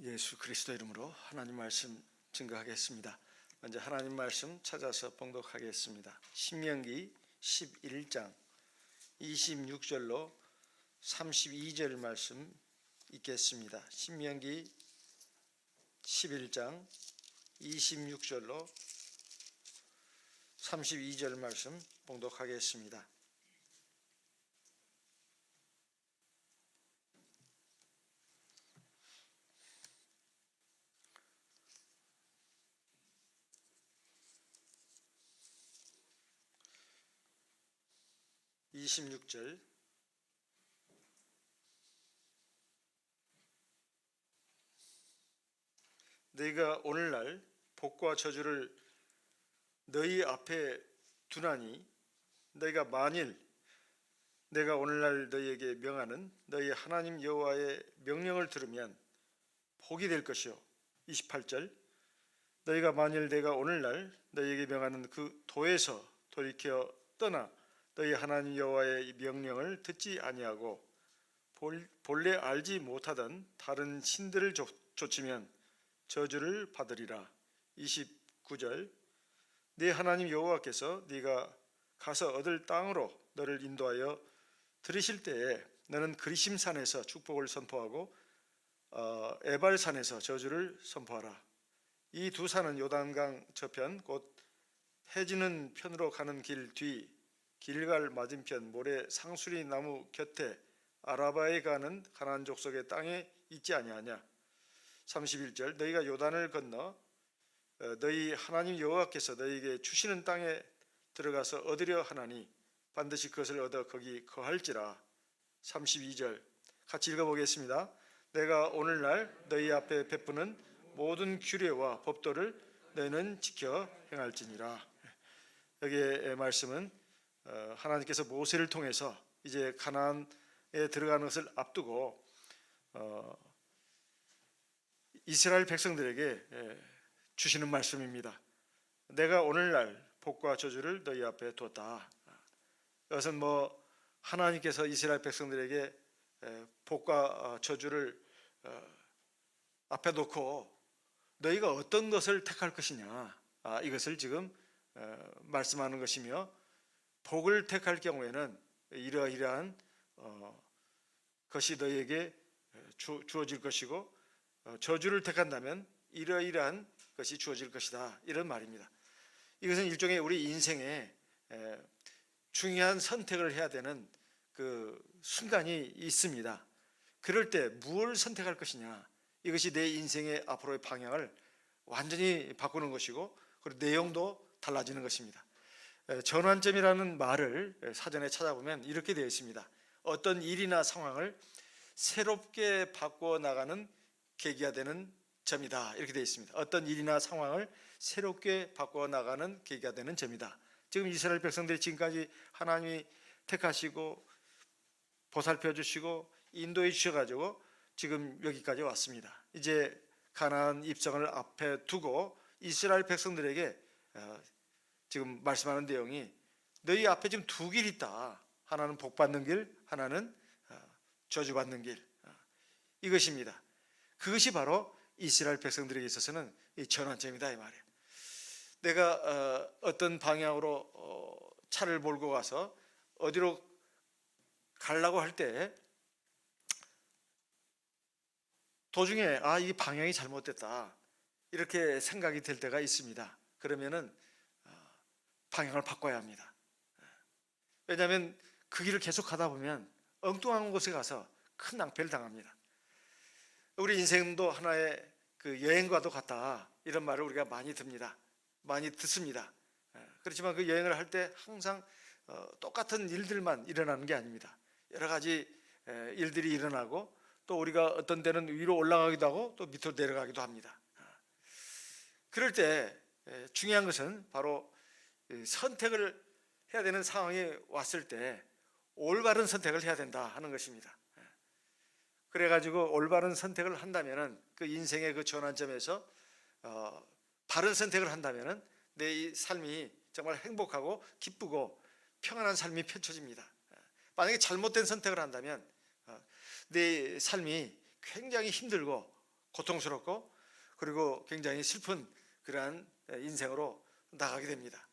예수 그리스도 이름으로 하나님 말씀 증거하겠습니다. 먼저 하나님 말씀 찾아서 봉독하겠습니다. 신명기 11장 26절로 32절 말씀 읽겠습니다. 신명기 11장 26절로 32절 말씀 봉독하겠습니다. (26절) 너희가 오늘날 복과 저주를 너희 앞에 두나니 너희가 만일 내가 오늘날 너희에게 명하는 너희 하나님 여호와의 명령을 들으면 복이 될 것이요. 28절 너희가 만일 내가 오늘날 너희에게 명하는 그 도에서 돌이켜 떠나 너희 하나님 여호와의 명령을 듣지 아니하고 본래 알지 못하던 다른 신들을 좇으면 저주를 받으리라. 29절 네 하나님 여호와께서 네가 가서 얻을 땅으로 너를 인도하여 들이실 때에 너는 그리심산에서 축복을 선포하고 에발산에서 저주를 선포하라. 이 두 산은 요단강 저편 곧 해지는 편으로 가는 길 뒤 길갈 맞은편 모래 상수리 나무 곁에 아라바에 가는 가나안 족속의 땅에 있지 아니하냐. 31절 너희가 요단을 건너 너희 하나님 여호와께서 너희에게 주시는 땅에 들어가서 얻으려 하나니 반드시 그것을 얻어 거기 거할지라. 32절 같이 읽어보겠습니다. 내가 오늘날 너희 앞에 베푸는 모든 규례와 법도를 너희는 지켜 행할지니라. 여기의 말씀은 하나님께서 모세를 통해서 이제 가나안에 들어가는 것을 앞두고 이스라엘 백성들에게 주시는 말씀입니다. 내가 오늘날 복과 저주를 너희 앞에 두었다. 이것은 하나님께서 이스라엘 백성들에게 복과 저주를 앞에 놓고 너희가 어떤 것을 택할 것이냐, 이것을 지금 말씀하는 것이며, 복을 택할 경우에는 이러이러한 것이 너희에게 주어질 것이고 저주를 택한다면 이러이러한 것이 주어질 것이다, 이런 말입니다. 이것은 일종의 우리 인생에 중요한 선택을 해야 되는 그 순간이 있습니다. 그럴 때 무엇을 선택할 것이냐, 이것이 내 인생의 앞으로의 방향을 완전히 바꾸는 것이고 그리고 내용도 달라지는 것입니다. 전환점이라는 말을 사전에 찾아보면 이렇게 되어 있습니다. 어떤 일이나 상황을 새롭게 바꿔 나가는 계기가 되는 점이다, 이렇게 되어 있습니다. 어떤 일이나 상황을 새롭게 바꿔 나가는 계기가 되는 점이다. 지금 이스라엘 백성들이 지금까지 하나님이 택하시고 보살펴 주시고 인도해 주셔가지고 지금 여기까지 왔습니다. 이제 가나안 입성을 앞에 두고 이스라엘 백성들에게 지금 말씀하는 내용이 너희 앞에 지금 두 길이 있다. 하나는 복받는 길, 하나는 저주받는 길, 이것입니다. 그것이 바로 이스라엘 백성들에게 있어서는 이 전환점이다, 이 말이에요. 내가 어떤 방향으로 차를 몰고 가서 어디로 가려고 할 때 도중에 이 방향이 잘못됐다, 이렇게 생각이 될 때가 있습니다. 그러면은 방향을 바꿔야 합니다. 왜냐하면 그 길을 계속 가다 보면 엉뚱한 곳에 가서 큰 낭패를 당합니다. 우리 인생도 하나의 그 여행과도 같다, 이런 말을 우리가 많이 듣습니다. 그렇지만 그 여행을 할 때 항상 똑같은 일들만 일어나는 게 아닙니다. 여러 가지 일들이 일어나고 또 우리가 어떤 때는 위로 올라가기도 하고 또 밑으로 내려가기도 합니다. 그럴 때 중요한 것은 바로 선택을 해야 되는 상황이 왔을 때 올바른 선택을 해야 된다 하는 것입니다. 그래가지고 올바른 선택을 한다면은 그 인생의 그 전환점에서 바른 선택을 한다면은 내 삶이 정말 행복하고 기쁘고 평안한 삶이 펼쳐집니다. 만약에 잘못된 선택을 한다면 내 삶이 굉장히 힘들고 고통스럽고 그리고 굉장히 슬픈 그러한 인생으로 나가게 됩니다.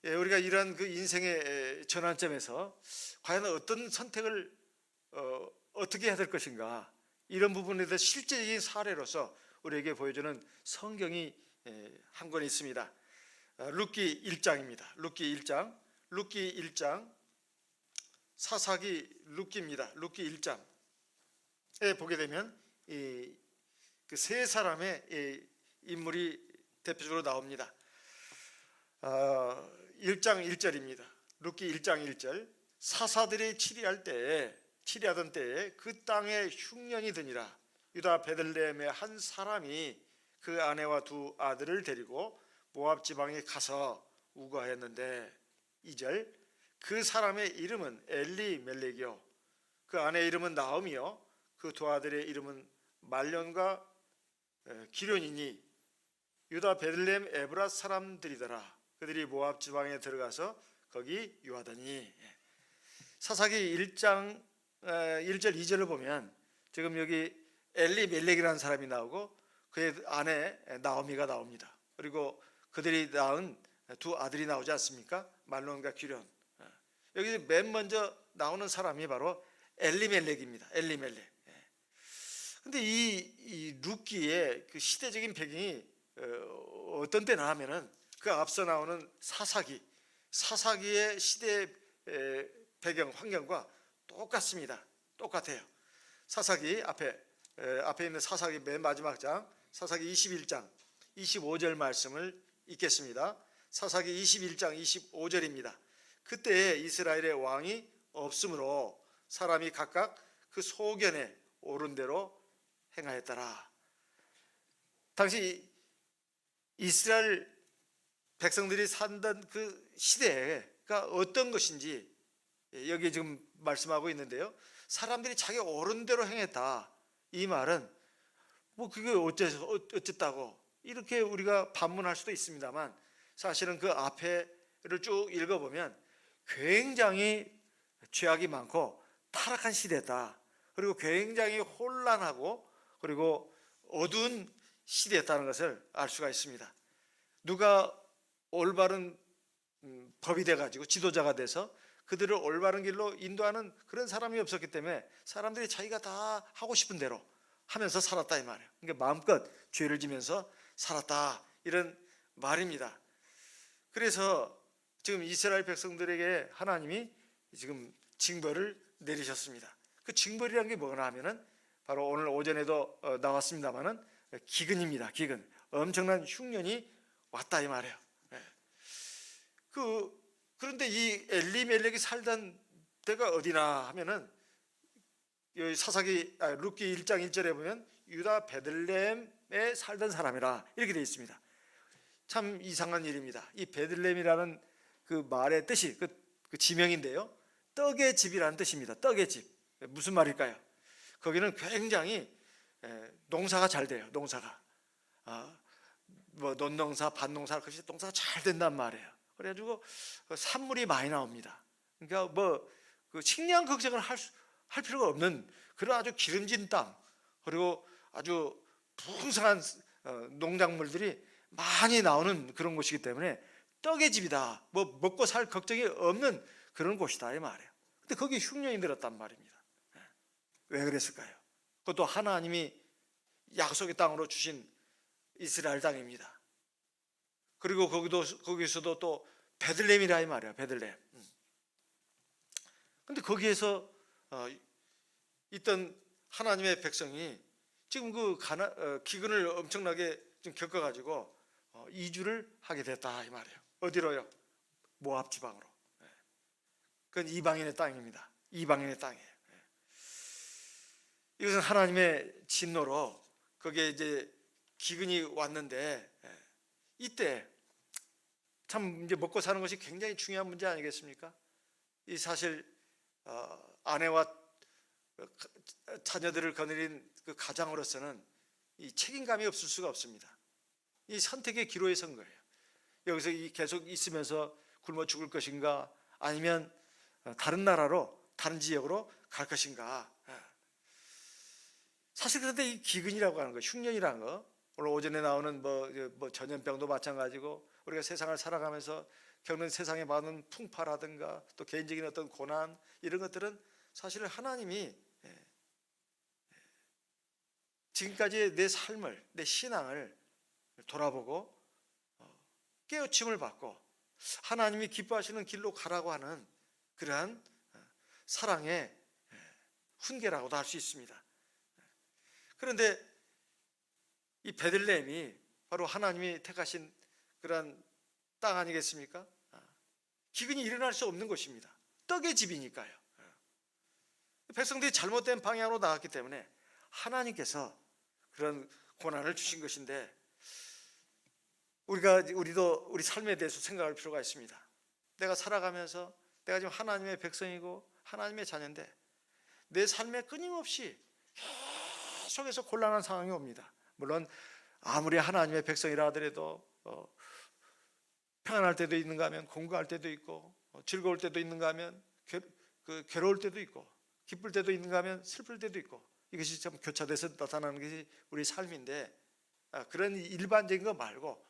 우리가 이러한 그 인생의 전환점에서 과연 어떤 선택을 어떻게 해야 될 것인가, 이런 부분에 대해서 실제적인 사례로서 우리에게 보여주는 성경이 한 권 있습니다. 룻기 1장입니다. 룻기 1장 사사기 룻기입니다. 룻기 1장에 보게 되면 그 세 사람의 인물이 대표적으로 나옵니다. 1장 1절입니다. 룻기 1장 1절. 사사들이 치리하던 때에 그 땅에 흉년이 드니라. 유다 베들레헴의 한 사람이 그 아내와 두 아들을 데리고 모압 지방에 가서 우거하였는데, 2절. 그 사람의 이름은 엘리멜렉이요 그 아내의 이름은 나음이요 그 두 아들의 이름은 말론과 기련이니 유다 베들레헴 에브라 사람들이더라. 그들이 모압 지방에 들어가서 거기 유하더니. 사사기 1장 1절 2절을 보면 지금 여기 엘리멜렉이라는 사람이 나오고 그의 아내 나오미가 나옵니다. 그리고 그들이 낳은 두 아들이 나오지 않습니까? 말론과 기련. 여기 맨 먼저 나오는 사람이 바로 엘리멜렉입니다. 엘리멜렉. 근데 이 룻기의 그 시대적인 배경이 어떤 때나 하면은 그 앞서 나오는 사사기의 시대 배경 환경과 똑같습니다. 똑같아요. 사사기 앞에 있는 사사기 맨 마지막 장, 사사기 21장 25절 말씀을 읽겠습니다. 사사기 21장 25절입니다. 그때 이스라엘의 왕이 없으므로 사람이 각각 그 소견에 옳은 대로 행하였더라. 당시 이스라엘 백성들이 살던 그 시대가 어떤 것인지 여기 지금 말씀하고 있는데요. 사람들이 자기 옳은 대로 행했다. 이 말은 뭐 그게 어쨌다고 이렇게 우리가 반문할 수도 있습니다만, 사실은 그 앞에를 쭉 읽어보면 굉장히 죄악이 많고 타락한 시대다. 그리고 굉장히 혼란하고 그리고 어두운 시대였다는 것을 알 수가 있습니다. 누가 올바른 법이 돼가지고 지도자가 돼서 그들을 올바른 길로 인도하는 그런 사람이 없었기 때문에 사람들이 자기가 다 하고 싶은 대로 하면서 살았다 이 말이에요. 그러니까 마음껏 죄를 지면서 살았다 이런 말입니다. 그래서 지금 이스라엘 백성들에게 하나님이 지금 징벌을 내리셨습니다. 그 징벌이라는 게 뭐냐 하면은 바로 오늘 오전에도 나왔습니다만은 기근입니다. 기근. 엄청난 흉년이 왔다 이 말이에요. 그런데 이 엘리멜렉이 살던 데가 어디나 하면은 사사기 룻기 1장 1절에 보면 유다 베들레헴에 살던 사람이라 이렇게 되어 있습니다. 참 이상한 일입니다. 이 베들레헴이라는 그 말의 뜻이 그 지명인데요, 떡의 집이라는 뜻입니다. 떡의 집. 무슨 말일까요? 거기는 굉장히 농사가 잘 돼요. 농사가 뭐 논농사, 밭농사, 그것이 농사가 잘 된단 말이에요. 그래가지고 산물이 많이 나옵니다. 그러니까 뭐 그 식량 걱정을 할 필요가 없는 그런 아주 기름진 땅, 그리고 아주 풍성한 농작물들이 많이 나오는 그런 곳이기 때문에 떡의 집이다. 뭐 먹고 살 걱정이 없는 그런 곳이다 이 말이에요. 근데 거기 흉년이 들었단 말입니다. 왜 그랬을까요? 그것도 하나님이 약속의 땅으로 주신 이스라엘 땅입니다. 그리고 거기서도 또 베들레헴이라 이 말이에요. 베들레헴. 근데 거기에서 있던 하나님의 백성이 지금 그 기근을 엄청나게 좀 겪어가지고 이주를 하게 됐다 이 말이에요. 어디로요? 모압 지방으로. 그건 이방인의 땅입니다. 이방인의 땅이에요. 이것은 하나님의 진노로 거기에 이제 기근이 왔는데, 이때 참 이제 먹고 사는 것이 굉장히 중요한 문제 아니겠습니까? 이 사실 아내와 자녀들을 거느린 그 가장으로서는 이 책임감이 없을 수가 없습니다. 이 선택의 기로에 선 거예요. 여기서 계속 있으면서 굶어 죽을 것인가, 아니면 다른 나라로, 다른 지역으로 갈 것인가. 사실 그런데 이 기근이라고 하는 거, 흉년이라는 거, 오늘 오전에 나오는 뭐 전염병도 마찬가지고 우리가 세상을 살아가면서 겪는 세상에 받는 풍파라든가 또 개인적인 어떤 고난 이런 것들은 사실 하나님이 지금까지의 내 삶을, 내 신앙을 돌아보고 깨우침을 받고 하나님이 기뻐하시는 길로 가라고 하는 그러한 사랑의 훈계라고도 할 수 있습니다. 그런데 이 베들레헴이 바로 하나님이 택하신 그러한 땅 아니겠습니까? 기근이 일어날 수 없는 곳입니다. 떡의 집이니까요. 백성들이 잘못된 방향으로 나갔기 때문에 하나님께서 그런 고난을 주신 것인데 우리도 우리 삶에 대해서 생각할 필요가 있습니다. 내가 살아가면서 내가 지금 하나님의 백성이고 하나님의 자녀인데 내 삶에 끊임없이 계속해서 곤란한 상황이 옵니다. 물론 아무리 하나님의 백성이라 하더라도 평안할 때도 있는가 하면 공부할 때도 있고 즐거울 때도 있는가 하면 괴로울 때도 있고 기쁠 때도 있는가 하면 슬플 때도 있고 이것이 참 교차돼서 나타나는 것이 우리 삶인데 그런 일반적인 거 말고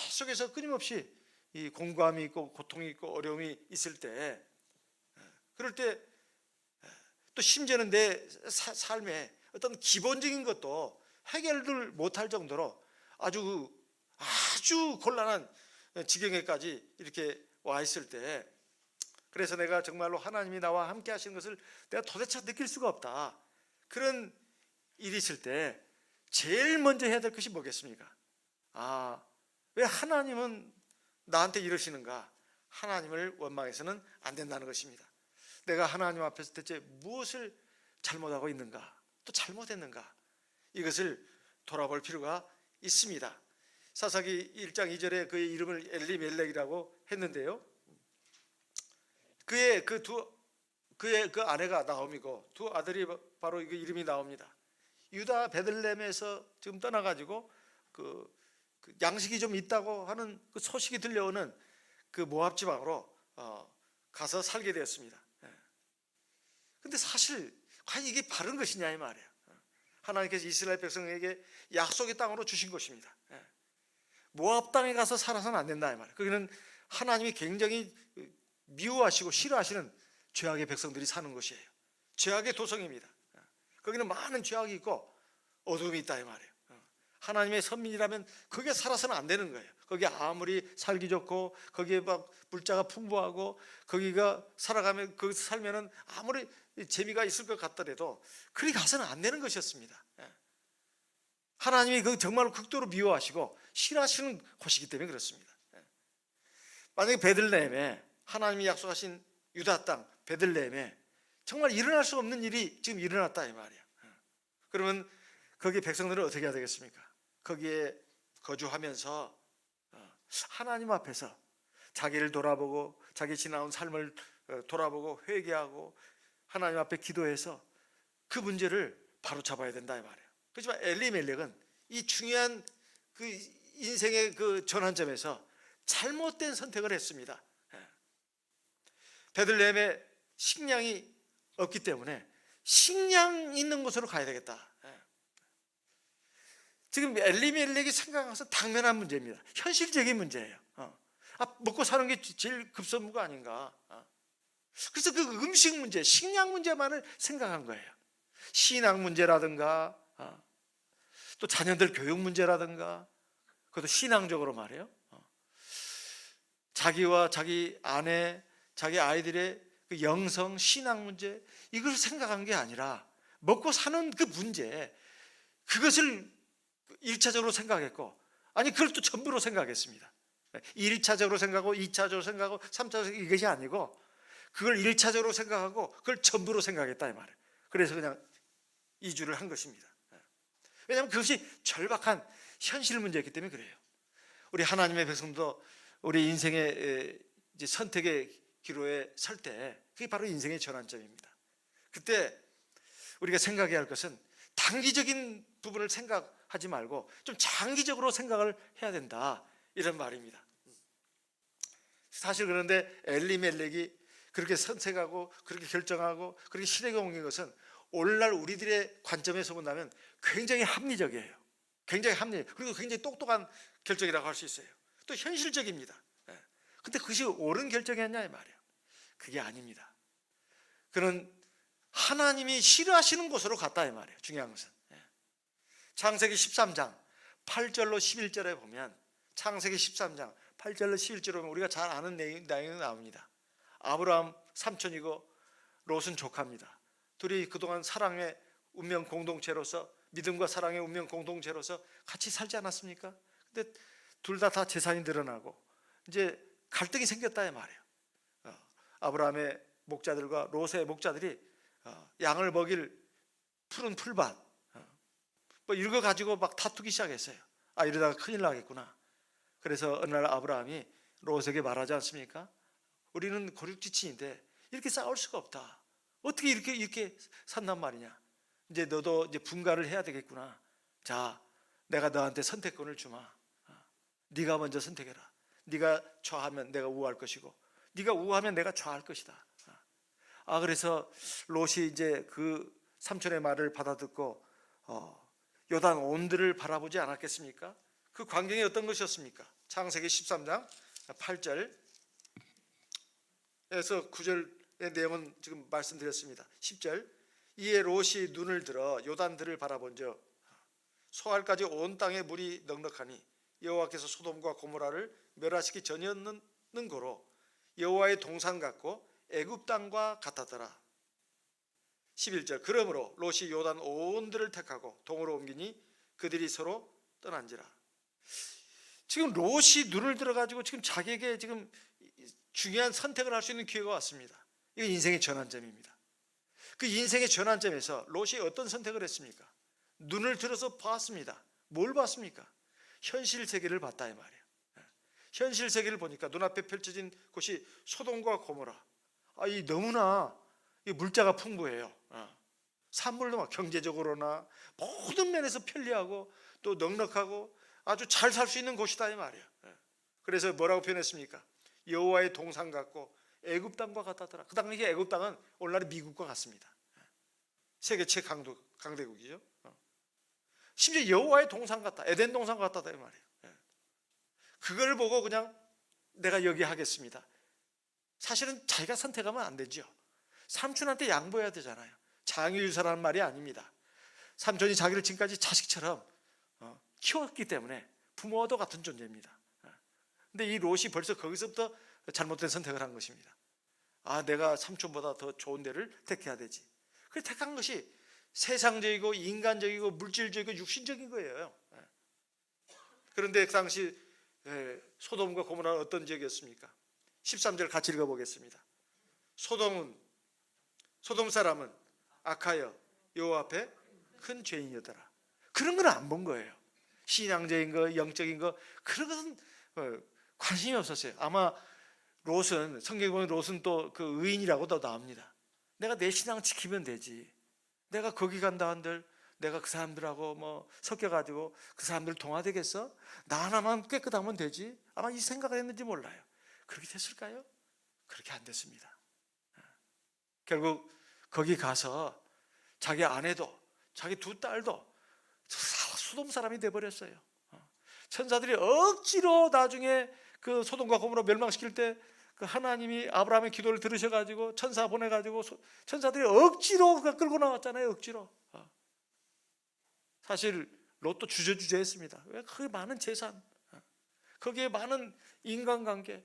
계속해서 끊임없이 이 공고함이 있고 고통이 있고 어려움이 있을 때 그럴 때 또 심지어는 내 삶에 어떤 기본적인 것도 해결을 못할 정도로 아주 곤란한 지경에까지 이렇게 와 있을 때 그래서 내가 정말로 하나님이 나와 함께 하시는 것을 내가 도대체 느낄 수가 없다. 그런 일이 있을 때 제일 먼저 해야 될 것이 뭐겠습니까? 왜 하나님은 나한테 이러시는가? 하나님을 원망해서는 안 된다는 것입니다. 내가 하나님 앞에서 대체 무엇을 잘못하고 있는가? 또 잘못했는가? 이것을 돌아볼 필요가 있습니다. 사사기 1장 2절에 그의 이름을 엘리멜렉이라고 했는데요. 그의 그 아내가 나옴이고 두 아들이 바로 그 이름이 나옵니다. 유다 베들레헴에서 지금 떠나가지고 그 양식이 좀 있다고 하는 그 소식이 들려오는 그 모압 지방으로 가서 살게 되었습니다. 근데 사실 과연 이게 바른 것이냐 이 말이에요. 하나님께서 이스라엘 백성에게 약속의 땅으로 주신 것입니다. 모압 땅에 가서 살아서는 안 된다 이 말이에요. 거기는 하나님이 굉장히 미워하시고 싫어하시는 죄악의 백성들이 사는 곳이에요. 죄악의 도성입니다. 거기는 많은 죄악이 있고 어둠이 있다 이 말이에요. 하나님의 선민이라면 거기에 살아서는 안 되는 거예요. 거기 아무리 살기 좋고 거기에 막 물자가 풍부하고 거기가 살아가면 그 살면은 아무리 재미가 있을 것 같더라도 그리 가서는 안 되는 것이었습니다. 하나님이 그 정말로 극도로 미워하시고 싫어하시는 곳이기 때문에 그렇습니다. 만약에 베들레헴에 하나님이 약속하신 유다 땅 베들레헴에 정말 일어날 수 없는 일이 지금 일어났다 이 말이야. 그러면 거기 백성들은 어떻게 해야 되겠습니까? 거기에 거주하면서 하나님 앞에서 자기를 돌아보고 자기 지나온 삶을 돌아보고 회개하고 하나님 앞에 기도해서 그 문제를 바로 잡아야 된다 이 말이에요. 그렇지만 엘리멜렉은 이 중요한 그 인생의 그 전환점에서 잘못된 선택을 했습니다. 베들레헴에 식량이 없기 때문에 식량 있는 곳으로 가야 되겠다. 지금 엘리멜렉이 생각한 것은 당면한 문제입니다. 현실적인 문제예요. 먹고 사는 게 제일 급선무가 아닌가. 그래서 그 음식 문제, 식량 문제만을 생각한 거예요. 신앙 문제라든가 또 자녀들 교육 문제라든가 그것도 신앙적으로 말이에요. 자기와 자기 아내, 자기 아이들의 그 영성, 신앙 문제 이걸 생각한 게 아니라 먹고 사는 그 문제 그것을 1차적으로 생각했고 아니 그걸 또 전부로 생각했습니다. 1차적으로 생각하고 2차적으로 생각하고 3차적으로 이것이 아니고 그걸 1차적으로 생각하고 그걸 전부로 생각했다 이 말이에요. 그래서 그냥 이주를 한 것입니다. 왜냐하면 그것이 절박한 현실 문제였기 때문에 그래요. 우리 하나님의 백성도 우리 인생의 이제 선택의 기로에 설 때 그게 바로 인생의 전환점입니다. 그때 우리가 생각해야 할 것은 단기적인 부분을 생각하지 말고 좀 장기적으로 생각을 해야 된다 이런 말입니다. 사실 그런데 엘리멜렉이 그렇게 선택하고 그렇게 결정하고 그렇게 실행에 옮긴 것은 오늘날 우리들의 관점에서 본다면 굉장히 합리적이에요. 굉장히 합리적, 그리고 굉장히 똑똑한 결정이라고 할 수 있어요. 또 현실적입니다. 근데 그것이 옳은 결정이었냐 이 말이에요. 그게 아닙니다. 그는 하나님이 싫어하시는 곳으로 갔다 이 말이에요. 중요한 것은 창세기 13장 8절로 11절에 보면, 창세기 13장 8절로 11절에 보면 우리가 잘 아는 내용이 나옵니다. 아브라함 삼촌이고 롯은 조카입니다. 둘이 그동안 사랑의 운명 공동체로서, 믿음과 사랑의 운명 공동체로서 같이 살지 않았습니까? 근데 둘 다 재산이 늘어나고 이제 갈등이 생겼다 이 말이에요. 아브라함의 목자들과 롯의 목자들이 양을 먹일 푸른 풀밭 뭐 이런 거 가지고 막 다투기 시작했어요. 이러다가 큰일 나겠구나. 그래서 어느 날 아브라함이 롯에게 말하지 않습니까? 우리는 고륙지친인데 이렇게 싸울 수가 없다. 어떻게 이렇게 산단 말이냐. 이제 너도 이제 분가를 해야 되겠구나. 자, 내가 너한테 선택권을 주마. 네가 먼저 선택해라. 네가 좌하면 내가 우할 것이고, 네가 우하면 내가 좌할 것이다. 그래서 롯이 이제 그 삼촌의 말을 받아듣고 요단 온들을 바라보지 않았겠습니까? 그 광경이 어떤 것이었습니까? 창세기 13장 8절에서 9절의 내용은 지금 말씀드렸습니다. 10절, 이에 롯이 눈을 들어 요단들을 바라본즉 소알까지 온 땅에 물이 넉넉하니 여호와께서 소돔과 고모라를 멸하시기 전이었는 고로 여호와의 동산 같고 애굽 땅과 같았더라. 11절, 그러므로 롯이 요단 온들을 택하고 동으로 옮기니 그들이 서로 떠난지라. 지금 롯이 눈을 들어가지고 지금 자기에게 지금 중요한 선택을 할 수 있는 기회가 왔습니다. 이거 인생의 전환점입니다. 그 인생의 전환점에서 롯이 어떤 선택을 했습니까? 눈을 들어서 봤습니다. 뭘 봤습니까? 현실 세계를 봤다 이 말이에요. 현실 세계를 보니까 눈앞에 펼쳐진 곳이 소돔과 고모라. 이 너무나 이 물자가 풍부해요. 산물도 막 경제적으로나 모든 면에서 편리하고 또 넉넉하고 아주 잘 살 수 있는 곳이다 이 말이에요. 그래서 뭐라고 표현했습니까? 여호와의 동산 같고 애굽 땅과 같았더라. 그 당시에 애굽 땅은 오늘날의 미국과 같습니다. 세계 최강대국이죠. 심지어 여호와의 동산 같다, 에덴 동산 같다 이 말이에요. 그걸 보고 그냥 내가 여기 하겠습니다. 사실은 자기가 선택하면 안 되죠. 삼촌한테 양보해야 되잖아요. 장유유서라는 말이 아닙니다. 삼촌이 자기를 지금까지 자식처럼 키웠기 때문에 부모와도 같은 존재입니다. 근데 이 롯이 벌써 거기서부터 잘못된 선택을 한 것입니다. 내가 삼촌보다 더 좋은 데를 택해야 되지. 그 택한 것이 세상적이고 인간적이고 물질적이고 육신적인 거예요. 그런데 그 당시 소돔과 고모라는 어떤 지역이었습니까? 13절 같이 읽어보겠습니다. 소돔 사람은 악하여 여호와 앞에 큰 죄인이었더라. 그런 건 안 본 거예요. 신앙적인 거, 영적인 거, 그런 것은 관심이 없었어요. 아마 롯은, 성경에 보면 롯은 또 그 의인이라고도 나옵니다. 내가 내 신앙 지키면 되지. 내가 거기 간다 한들 내가 그 사람들하고 뭐 섞여가지고 그 사람들 동화되겠어? 나 하나만 깨끗하면 되지. 아마 이 생각을 했는지 몰라요. 그렇게 됐을까요? 그렇게 안 됐습니다. 결국 거기 가서 자기 아내도 자기 두 딸도 소돔 사람이 돼버렸어요. 천사들이 억지로 나중에 그 소돔과 고모라 멸망시킬 때 그 하나님이 아브라함의 기도를 들으셔가지고 천사 보내가지고 천사들이 억지로 끌고 나왔잖아요. 억지로. 사실 롯도 주저주저했습니다. 왜 그 많은 재산, 거기에 많은 인간관계,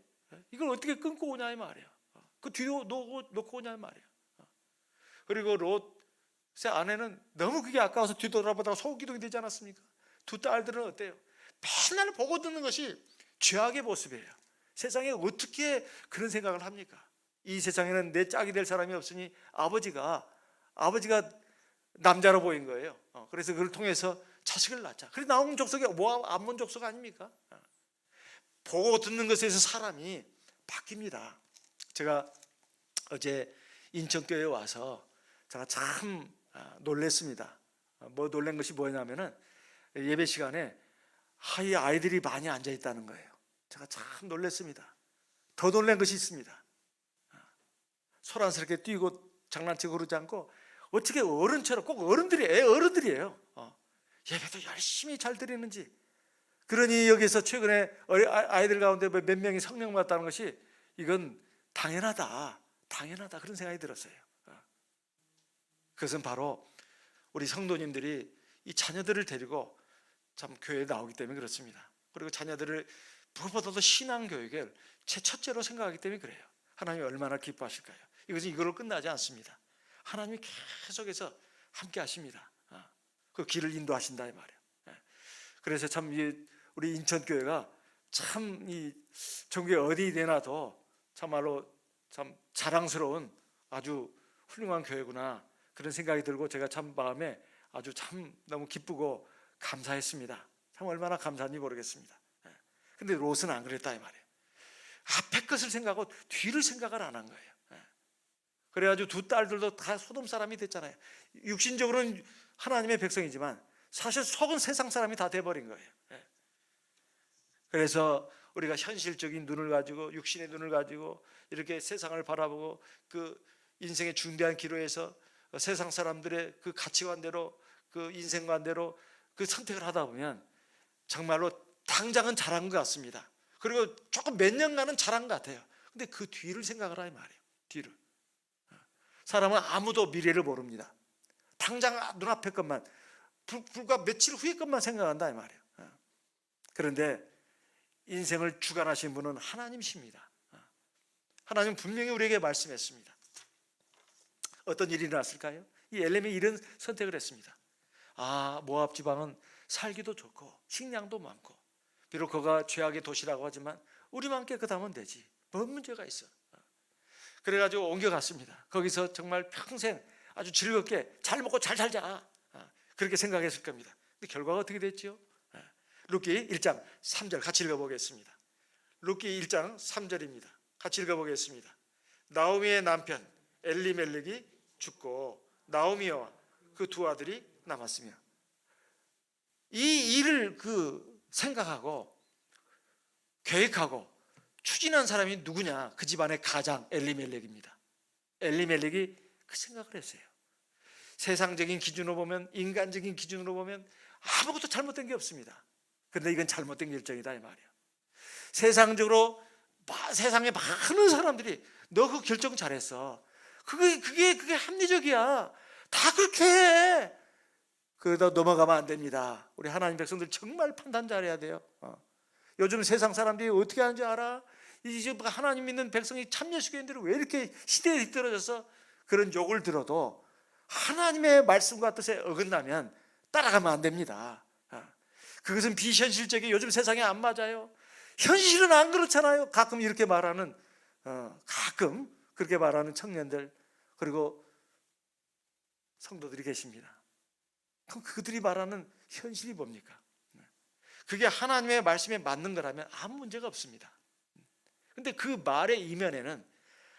이걸 어떻게 끊고 오냐 이 말이야. 그 뒤로 놓고 오냐 이 말이야. 그리고 롯의 아내는 너무 그게 아까워서 뒤돌아보다가 소기둥이 되지 않았습니까? 두 딸들은 어때요? 맨날 보고 듣는 것이 죄악의 모습이에요. 세상에 어떻게 그런 생각을 합니까? 이 세상에는 내 짝이 될 사람이 없으니 아버지가 남자로 보인 거예요. 그래서 그걸 통해서 자식을 낳자. 그래서 나온 족속이 암몬 족속 아닙니까? 보고 듣는 것에서 사람이 바뀝니다. 제가 어제 인천교회에 와서 제가 참 놀랬습니다. 놀란 것이 뭐냐면은 예배 시간에 아이들이 많이 앉아 있다는 거예요. 제가 참 놀랐습니다. 더 놀란 것이 있습니다. 소란스럽게 뛰고 장난치고 그러지 않고 어떻게 어른처럼, 꼭 어른들이에요. 예배도 열심히 잘 드리는지. 그러니 여기서 최근에 아이들 가운데 몇 명이 성령 받았다는 것이 이건 당연하다 그런 생각이 들었어요. 그것은 바로 우리 성도님들이 이 자녀들을 데리고 참 교회에 나오기 때문에 그렇습니다. 그리고 자녀들을 무엇보다도 신앙교육을 제 첫째로 생각하기 때문에 그래요. 하나님이 얼마나 기뻐하실까요? 이것은 이걸로 끝나지 않습니다. 하나님이 계속해서 함께 하십니다. 그 길을 인도하신다 이 말이에요. 그래서 참 우리 인천교회가 참 이 전국에 어디 내놔도 참말로 참 자랑스러운 아주 훌륭한 교회구나 그런 생각이 들고 제가 참 마음에 아주 참 너무 기쁘고 감사했습니다. 참 얼마나 감사한지 모르겠습니다. 근데 롯은 안 그랬다 이 말이에요. 앞에 것을 생각하고 뒤를 생각을 안 한 거예요. 그래가지고 두 딸들도 다 소돔 사람이 됐잖아요. 육신적으로는 하나님의 백성이지만 사실 속은 세상 사람이 다 돼버린 거예요. 그래서 우리가 현실적인 눈을 가지고 육신의 눈을 가지고 이렇게 세상을 바라보고 그 인생의 중대한 기로에서 세상 사람들의 그 가치관대로 그 인생관대로 그 선택을 하다 보면 정말로 당장은 잘한 것 같습니다. 그리고 조금 몇 년간은 잘한 것 같아요. 근데 그 뒤를 생각을 하이 말이에요. 뒤를. 사람은 아무도 미래를 모릅니다. 당장 눈앞의 것만, 불과 며칠 후의 것만 생각한다 이 말이에요. 그런데 인생을 주관하신 분은 하나님이십니다. 하나님은 분명히 우리에게 말씀했습니다. 어떤 일이 일어났을까요? 이 엘렘이 이런 선택을 했습니다. 모압 지방은 살기도 좋고 식량도 많고 비록 그가 죄악의 도시라고 하지만 우리만 깨끗하면 되지 뭔 문제가 있어. 그래가지고 옮겨갔습니다. 거기서 정말 평생 아주 즐겁게 잘 먹고 잘 살자 그렇게 생각했을 겁니다. 근데 결과가 어떻게 됐죠? 룻기 1장 3절 같이 읽어보겠습니다. 룻기 1장 3절입니다. 같이 읽어보겠습니다. 나오미의 남편 엘리멜렉이 죽고 나오미와 그 두 아들이 남았으며. 이 일을 생각하고 계획하고 추진한 사람이 누구냐? 그 집안의 가장 엘리멜렉입니다. 엘리멜렉이 그 생각을 했어요. 세상적인 기준으로 보면, 인간적인 기준으로 보면 아무것도 잘못된 게 없습니다. 그런데 이건 잘못된 결정이다 이 말이에요. 세상적으로 세상에 많은 사람들이 너 그 결정 잘했어. 그게 합리적이야. 다 그렇게 해. 그러다 넘어가면 안 됩니다. 우리 하나님 백성들 정말 판단 잘해야 돼요. 요즘 세상 사람들이 어떻게 하는지 알아? 이제 하나님 믿는 백성이 참여시교인들이 왜 이렇게 시대에 뒤떨어져서 그런 욕을 들어도 하나님의 말씀과 뜻에 어긋나면 따라가면 안 됩니다. 그것은 비현실적이 요즘 세상에 안 맞아요. 현실은 안 그렇잖아요. 가끔 이렇게 말하는 가끔 그렇게 말하는 청년들 그리고 성도들이 계십니다. 그럼 그들이 말하는 현실이 뭡니까? 그게 하나님의 말씀에 맞는 거라면 아무 문제가 없습니다. 근데 그 말의 이면에는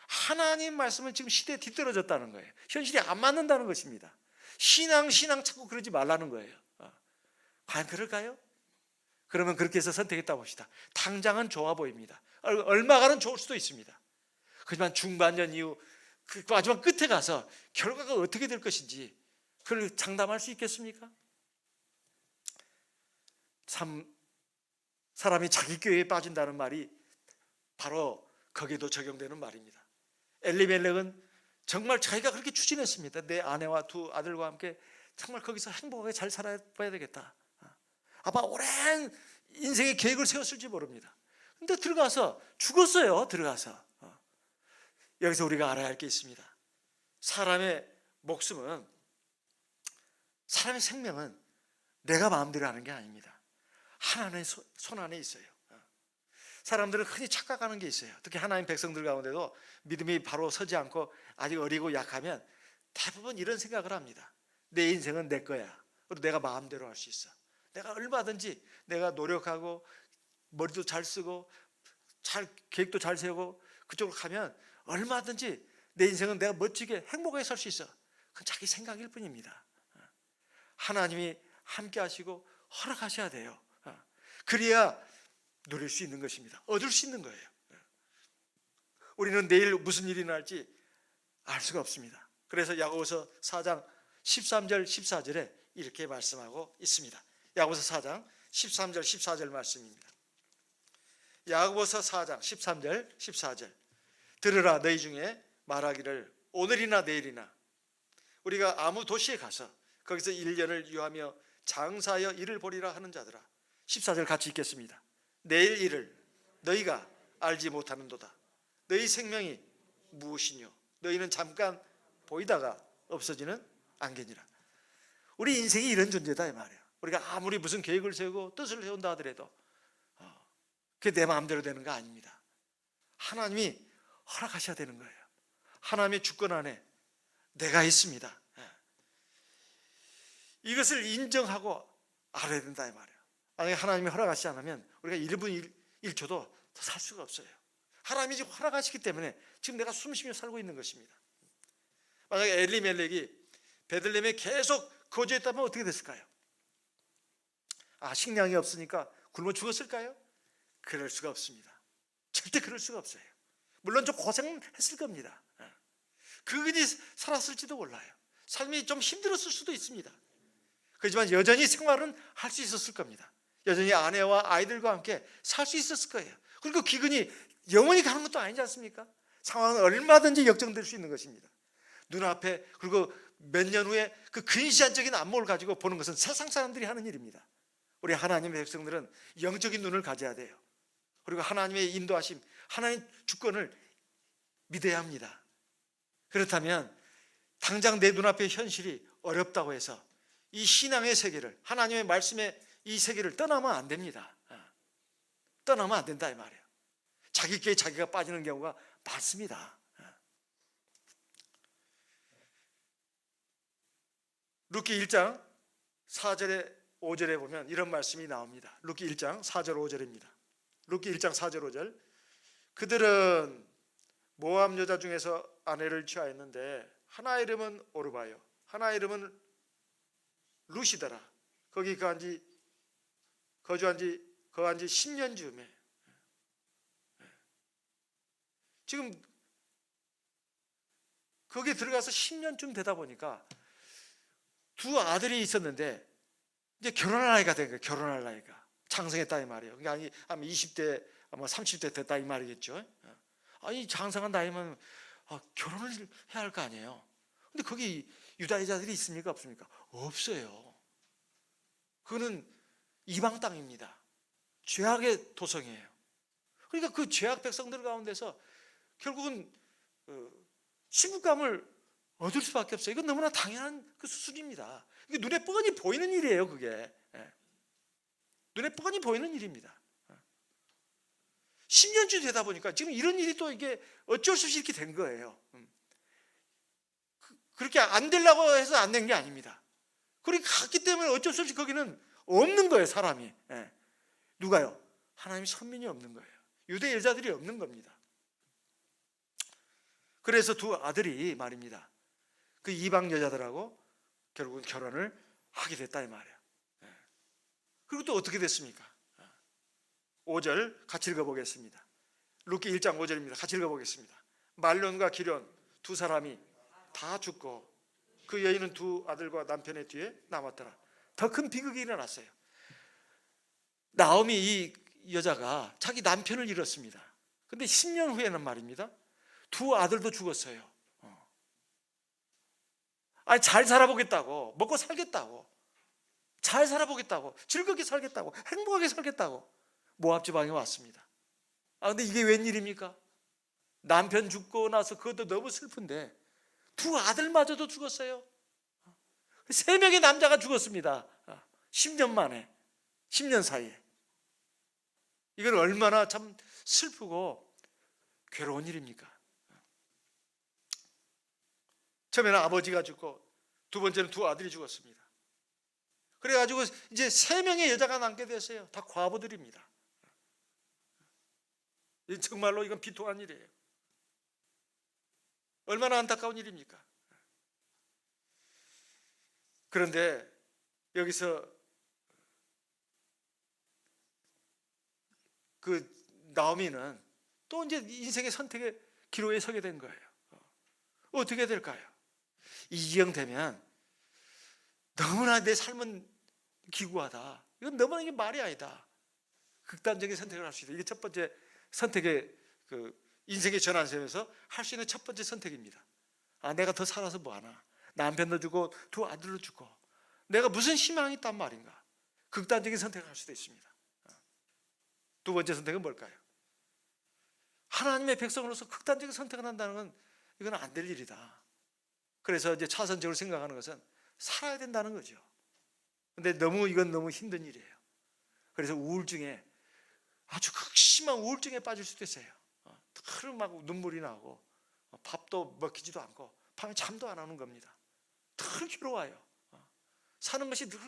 하나님 말씀은 지금 시대에 뒤떨어졌다는 거예요. 현실이 안 맞는다는 것입니다. 신앙 자꾸 그러지 말라는 거예요. 과연 그럴까요? 그러면 그렇게 해서 선택했다 봅시다. 당장은 좋아 보입니다. 얼마간은 좋을 수도 있습니다. 하지만 중반년 이후 그 마지막 끝에 가서 결과가 어떻게 될 것인지 그걸 장담할 수 있겠습니까? 참 사람이 자기 교회에 빠진다는 말이 바로 거기에도 적용되는 말입니다. 엘리멜렉은 정말 자기가 그렇게 추진했습니다. 내 아내와 두 아들과 함께 정말 거기서 행복하게 잘 살아봐야 되겠다. 아마 오랜 인생의 계획을 세웠을지 모릅니다. 근데 들어가서 죽었어요. 들어가서. 여기서 우리가 알아야 할 게 있습니다. 사람의 목숨은, 사람의 생명은 내가 마음대로 하는 게 아닙니다. 하나님의 손 안에 있어요. 사람들은 흔히 착각하는 게 있어요. 특히 하나님 백성들 가운데도 믿음이 바로 서지 않고 아직 어리고 약하면 대부분 이런 생각을 합니다. 내 인생은 내 거야. 그리고 내가 마음대로 할 수 있어. 내가 얼마든지 내가 노력하고 머리도 잘 쓰고 계획도 잘 세우고 그쪽으로 가면 얼마든지 내 인생은 내가 멋지게 행복하게 살 수 있어. 그건 자기 생각일 뿐입니다. 하나님이 함께 하시고 허락하셔야 돼요. 그래야 누릴 수 있는 것입니다. 얻을 수 있는 거예요. 우리는 내일 무슨 일이 날지 알 수가 없습니다. 그래서 야고보서 4장 13절 14절에 이렇게 말씀하고 있습니다. 야고보서 4장 13절 14절 말씀입니다. 야고보서 4장 13절 14절. 들으라, 너희 중에 말하기를 오늘이나 내일이나 우리가 아무 도시에 가서 거기서 1년을 유하며 장사하여 일을 보리라 하는 자들아. 14절 같이 읽겠습니다. 내일 일을 너희가 알지 못하는도다. 너희 생명이 무엇이뇨? 너희는 잠깐 보이다가 없어지는 안개니라. 우리 인생이 이런 존재다 이 말이에요. 우리가 아무리 무슨 계획을 세우고 뜻을 세운다 하더라도 그게 내 마음대로 되는 거 아닙니다. 하나님이 허락하셔야 되는 거예요. 하나님의 주권 안에 내가 있습니다. 이것을 인정하고 알아야 된다 이 말이에요. 만약에 하나님이 허락하시지 않으면 우리가 1분 1초도 더 살 수가 없어요. 하나님이 지금 허락하시기 때문에 지금 내가 숨쉬며 살고 있는 것입니다. 만약에 엘리멜렉이 베들레헴에 계속 거주했다면 어떻게 됐을까요? 식량이 없으니까 굶어 죽었을까요? 그럴 수가 없습니다. 절대 그럴 수가 없어요. 물론 좀 고생했을 겁니다. 그분이 살았을지도 몰라요. 삶이 좀 힘들었을 수도 있습니다. 그렇지만 여전히 생활은 할 수 있었을 겁니다. 여전히 아내와 아이들과 함께 살 수 있었을 거예요. 그리고 기근이 영원히 가는 것도 아니지 않습니까? 상황은 얼마든지 역정될 수 있는 것입니다. 눈앞에, 그리고 몇 년 후에 그 근시안적인 안목을 가지고 보는 것은 세상 사람들이 하는 일입니다. 우리 하나님의 백성들은 영적인 눈을 가져야 돼요. 그리고 하나님의 인도하심, 하나님 주권을 믿어야 합니다. 그렇다면 당장 내 눈앞의 현실이 어렵다고 해서 이 신앙의 세계를, 하나님의 말씀의 이 세계를 떠나면 안 됩니다. 떠나면 안 된다 이 말이에요. 자기 길에 자기가 빠지는 경우가 많습니다. 룻기 1장 4절에 5절에 보면 이런 말씀이 나옵니다. 룻기 1장 4절 5절입니다. 룻기 1장 4절 5절. 그들은 모압 여자 중에서 아내를 취하였는데 하나 이름은 오르바요, 하나 이름은 루시더라. 거기 거한 지 10년 즈음에 지금 거기에 들어가서 10년쯤 되다 보니까 두 아들이 있었는데 이제 결혼할 나이가 된 거예요. 결혼할 나이가 장성했다 이 말이에요. 그러니까 아마 20대 아마 30대 됐다 이 말이겠죠. 아니 장성한 나이면 결혼을 해야 할 거 아니에요. 근데 거기 유다인자들이 있습니까 없습니까? 없어요. 그거는 이방 땅입니다. 죄악의 도성이에요. 그러니까 그 죄악 백성들 가운데서 결국은 시부감을 얻을 수밖에 없어요. 이건 너무나 당연한 그 수준입니다. 이게 눈에 뻔히 보이는 일이에요. 그게 눈에 뻔히 보이는 일입니다. 10년쯤 되다 보니까 지금 이런 일이 또 이게 어쩔 수 없이 이렇게 된 거예요. 그렇게 안 되려고 해서 안 된 게 아닙니다. 그렇게 갔기 때문에 어쩔 수 없이 거기는 없는 거예요. 사람이. 누가요? 하나님의 선민이 없는 거예요. 유대 여자들이 없는 겁니다. 그래서 두 아들이 말입니다. 그 이방 여자들하고 결국은 결혼을 하게 됐다 이 말이에요. 그리고 또 어떻게 됐습니까? 5절 같이 읽어보겠습니다. 룻기 1장 5절입니다. 같이 읽어보겠습니다. 말론과 기련 두 사람이 다 죽고 그 여인은 두 아들과 남편의 뒤에 남았더라. 더 큰 비극이 일어났어요. 나오미 이 여자가 자기 남편을 잃었습니다. 근데 10년 후에는 말입니다, 두 아들도 죽었어요. 아니 잘 살아보겠다고, 먹고 살겠다고, 잘 살아보겠다고, 즐겁게 살겠다고, 행복하게 살겠다고 모압 지방에 왔습니다. 근데 이게 웬일입니까? 남편 죽고 나서 그것도 너무 슬픈데 두 아들마저도 죽었어요. 3명의 남자가 죽었습니다. 10년 만에, 10년 사이에. 이건 얼마나 참 슬프고 괴로운 일입니까? 처음에는 아버지가 죽고 두 번째는 두 아들이 죽었습니다. 그래가지고 이제 3명의 여자가 남게 됐어요. 다 과부들입니다. 정말로 이건 비통한 일이에요. 얼마나 안타까운 일입니까? 그런데 여기서 그 나오미는 또 이제 인생의 선택의 기로에 서게 된 거예요. 어떻게 될까요? 이 지경 되면 너무나 내 삶은 기구하다. 이건 너무나 이게 말이 아니다. 극단적인 선택을 할 수 있다. 이게 첫 번째 선택의 인생의 전환점에서 할 수 있는 첫 번째 선택입니다. 내가 더 살아서 뭐하나? 남편도 주고 두 아들도 주고 내가 무슨 희망이 있단 말인가? 극단적인 선택을 할 수도 있습니다. 두 번째 선택은 뭘까요? 하나님의 백성으로서 극단적인 선택을 한다는 건 이건 안 될 일이다. 그래서 이제 차선적으로 생각하는 것은 살아야 된다는 거죠. 근데 이건 너무 힘든 일이에요. 그래서 우울증에 아주 극심한 우울증에 빠질 수도 있어요. 늘 막 눈물이 나고 밥도 먹히지도 않고 밤에 잠도 안 오는 겁니다. 늘 괴로워요. 사는 것이 늘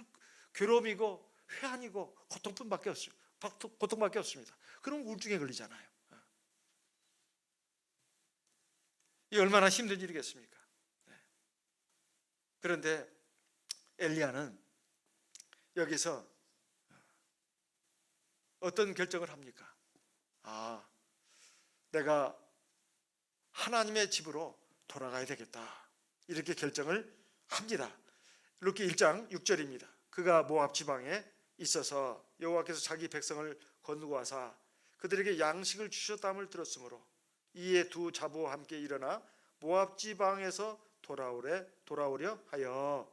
괴로움이고 회한이고 고통밖에 없습니다. 그럼 우울증에 걸리잖아요. 이 얼마나 힘든 일이겠습니까? 그런데 엘리야는 여기서 어떤 결정을 합니까? 내가 하나님의 집으로 돌아가야 되겠다. 이렇게 결정을 합니다. 룻기 1장 6절입니다. 그가 모압 지방에 있어서 여호와께서 자기 백성을 건너가사 그들에게 양식을 주셨다함을 들었으므로 이에 두 자부와 함께 일어나 모압 지방에서 돌아오려 하여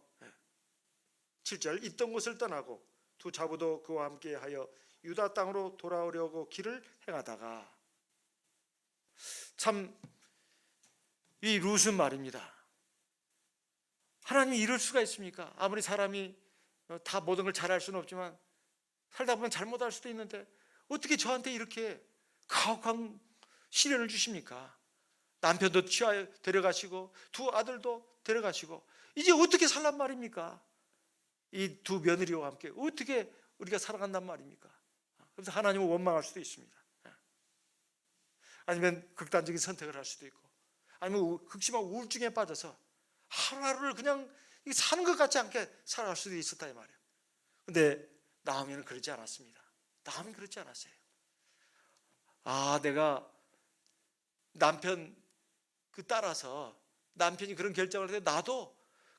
7절 있던 곳을 떠나고 두 자부도 그와 함께 하여 유다 땅으로 돌아오려고 길을 행하다가 참 이 룻은 말입니다. 하나님이 이럴 수가 있습니까? 아무리 사람이 다 모든 걸 잘할 수는 없지만 살다 보면 잘못할 수도 있는데 어떻게 저한테 이렇게 가혹한 시련을 주십니까? 남편도 데려가시고 두 아들도 데려가시고 이제 어떻게 살란 말입니까? 이 두 며느리와 함께 어떻게 우리가 살아간단 말입니까? 그래서 하나님을 원망할 수도 있습니다. 아니면 극단적인 선택을 할 수도 있고 아니면 극심한 우울증에 빠져서 하루하루를 그냥 사는 것 같지 않게 살아갈 수도 있었다 이 말이에요. 근데 나오미는 그러지 않았습니다. 나오미는 그렇지 않았어요. 내가 남편 따라서 남편이 그런 결정을 했는데 나도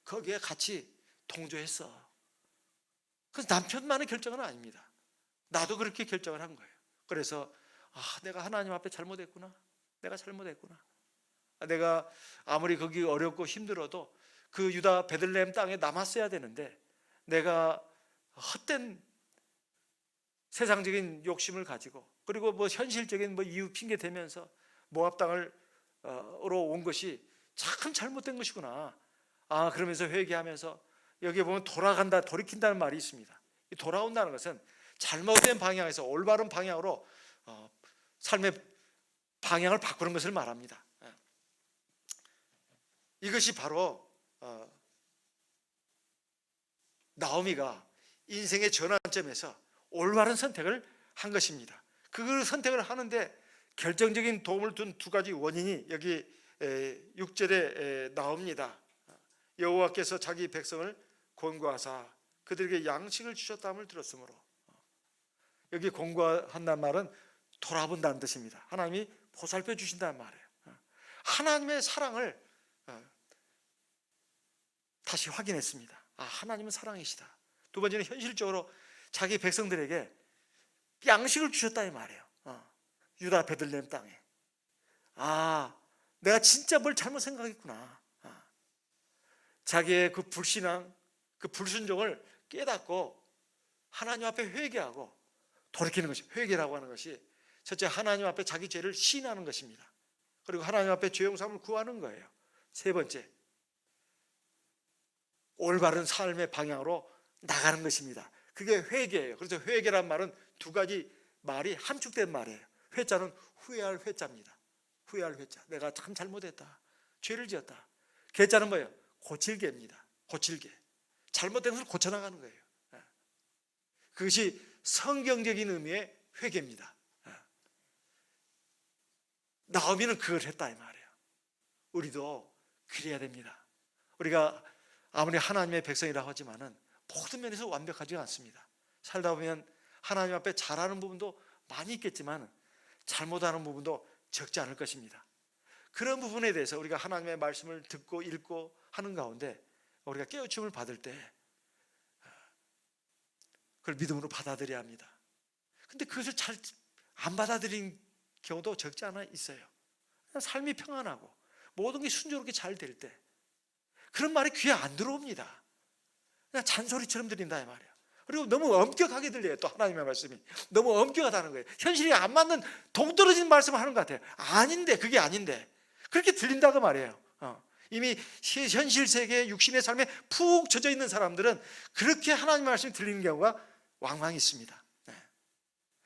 거기에 같이 동조했어. 그래서 남편만의 결정은 아닙니다. 나도 그렇게 결정을 한 거예요. 그래서 내가 하나님 앞에 잘못했구나. 내가 아무리 거기 어렵고 힘들어도 그 유다 베들레헴 땅에 남았어야 되는데 내가 헛된 세상적인 욕심을 가지고 그리고 현실적인 이유 핑계 대면서 모압 땅으로 온 것이 참 잘못된 것이구나. 그러면서 회개하면서 여기에 보면 돌이킨다는 말이 있습니다. 이 돌아온다는 것은 잘못된 방향에서 올바른 방향으로 삶의 방향을 바꾸는 것을 말합니다. 이것이 바로 나오미가 인생의 전환점에서 올바른 선택을 한 것입니다. 그 선택을 하는데 결정적인 도움을 준 두 가지 원인이 여기 6절에 나옵니다. 여호와께서 자기 백성을 권고하사 그들에게 양식을 주셨다함을 들었으므로 여기 권고한다는 말은 돌아본다는 뜻입니다. 하나님이 보살펴 주신다는 말이에요. 하나님의 사랑을 다시 확인했습니다. 하나님은 사랑이시다. 두 번째는 현실적으로 자기 백성들에게 양식을 주셨다 이 말이에요. 유다 베들레헴 땅에. 내가 진짜 뭘 잘못 생각했구나. 자기의 그 불신앙, 그 불순종을 깨닫고 하나님 앞에 회개하고 돌이키는 것이 회개라고 하는 것이 첫째 하나님 앞에 자기 죄를 시인하는 것입니다. 그리고 하나님 앞에 죄 용서함을 구하는 거예요. 세 번째 올바른 삶의 방향으로 나가는 것입니다. 그게 회개예요. 그래서 회개란 말은 두 가지 말이 함축된 말이에요. 회자는 후회할 회자입니다. 후회할 회자. 내가 참 잘못했다. 죄를 지었다. 개자는 뭐예요? 고칠개입니다. 고칠개. 잘못된 것을 고쳐나가는 거예요. 그것이 성경적인 의미의 회개입니다. 나오미는 그걸 했다 이 말이에요. 우리도 그래야 됩니다. 우리가 아무리 하나님의 백성이라고 하지만은 모든 면에서 완벽하지 않습니다. 살다 보면 하나님 앞에 잘하는 부분도 많이 있겠지만 잘못하는 부분도 적지 않을 것입니다. 그런 부분에 대해서 우리가 하나님의 말씀을 듣고 읽고 하는 가운데 우리가 깨우침을 받을 때 그걸 믿음으로 받아들여야 합니다. 근데 그것을 잘 안 받아들인 경우도 적지 않아 있어요. 삶이 평안하고 모든 게 순조롭게 잘 될 때 그런 말이 귀에 안 들어옵니다. 그냥 잔소리처럼 들린다 이 말이에요. 그리고 너무 엄격하게 들려요. 또 하나님의 말씀이 너무 엄격하다는 거예요. 현실이 안 맞는 동떨어진 말씀을 하는 것 같아요. 아닌데, 그게 아닌데 그렇게 들린다고 말이에요. 이미 현실 세계 육신의 삶에 푹 젖어 있는 사람들은 그렇게 하나님의 말씀이 들리는 경우가 왕왕 있습니다.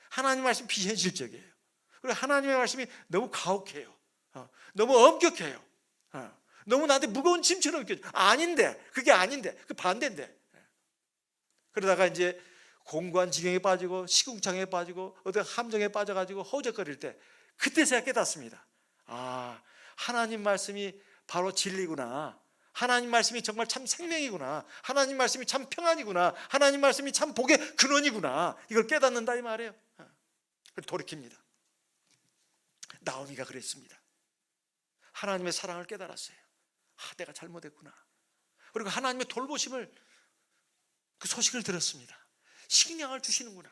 하나님의 말씀이 비현실적이에요. 그리고 하나님의 말씀이 너무 가혹해요. 너무 엄격해요. 너무 나한테 무거운 짐처럼 느껴져요. 아닌데, 그게 아닌데, 그 반대인데. 그러다가 이제 공고한 지경에 빠지고 시궁창에 빠지고 어떤 함정에 빠져가지고 허우적거릴 때 그때서야 깨닫습니다. 아, 하나님 말씀이 바로 진리구나. 하나님 말씀이 정말 참 생명이구나. 하나님 말씀이 참 평안이구나. 하나님 말씀이 참 복의 근원이구나. 이걸 깨닫는다 이 말이에요. 돌이킵니다. 나오미가 그랬습니다. 하나님의 사랑을 깨달았어요. 아, 내가 잘못했구나. 그리고 하나님의 돌보심을 그 소식을 들었습니다. 식량을 주시는구나.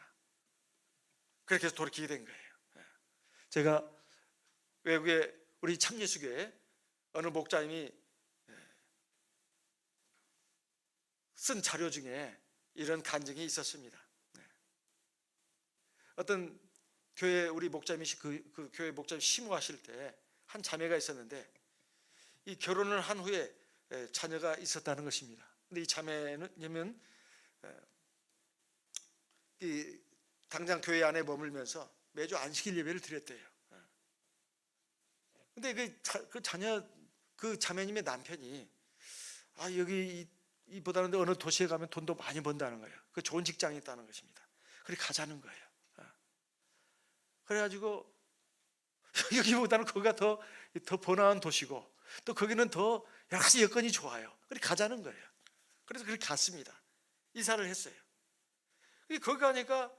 그렇게 해서 돌이키게 된 거예요. 제가 외국에 우리 참예수교회 어느 목자님이 쓴 자료 중에 이런 간증이 있었습니다. 어떤 교회 우리 목자님이 그 교회 목자님 심우하실 때 한 자매가 있었는데 이 결혼을 한 후에 자녀가 있었다는 것입니다. 근데 이 자매는 이 당장 교회 안에 머물면서 매주 안식일 예배를 드렸대요. 근데 그 자녀 그 자매님의 남편이 여기 이보다는 어느 도시에 가면 돈도 많이 번다는 거예요. 그 좋은 직장이 있다는 것입니다. 그래 가자는 거예요. 그래가지고 여기보다는 거기가 더 번화한 도시고 또 거기는 더 여러 가지 여건이 좋아요. 그래 가자는 거예요. 그래서 그렇게 갔습니다. 이사를 했어요. 거기 가니까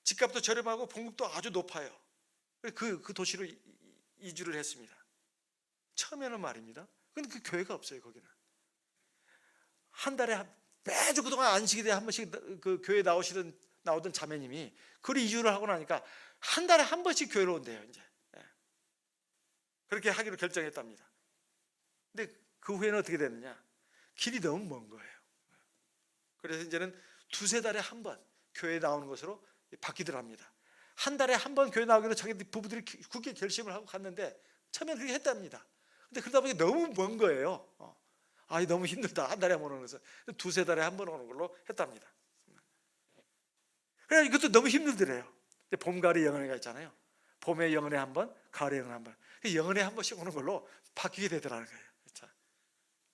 집값도 저렴하고 봉급도 아주 높아요. 그 도시로 이주를 했습니다. 처음에는 말입니다. 근데 그 교회가 없어요. 거기는 한 달에 매주 그동안 안식일에 한 번씩 그 교회 나오던 자매님이 그리 이주를 하고 나니까 한 달에 한 번씩 교회로 온대요. 이제 그렇게 하기로 결정했답니다. 근데 그 후에는 어떻게 됐느냐? 길이 너무 먼 거예요. 그래서 이제는 두세 달에 한 번 교회에 나오는 것으로 바뀌더랍니다. 한 달에 한 번 교회 나오기로 자기 부부들이 굳게 결심을 하고 갔는데 처음엔 그렇게 했답니다. 근데 그러다 보니 너무 먼 거예요. 너무 힘들다. 한 달에 한 번 오는 것은 두세 달에 한 번 오는 걸로 했답니다. 그래 이것도 너무 힘들더래요. 봄, 가을에 영은회가 있잖아요. 봄에 영은회 한 번, 가을에 영은회 한 번. 영은회 한 번씩 오는 걸로 바뀌게 되더라는 거예요.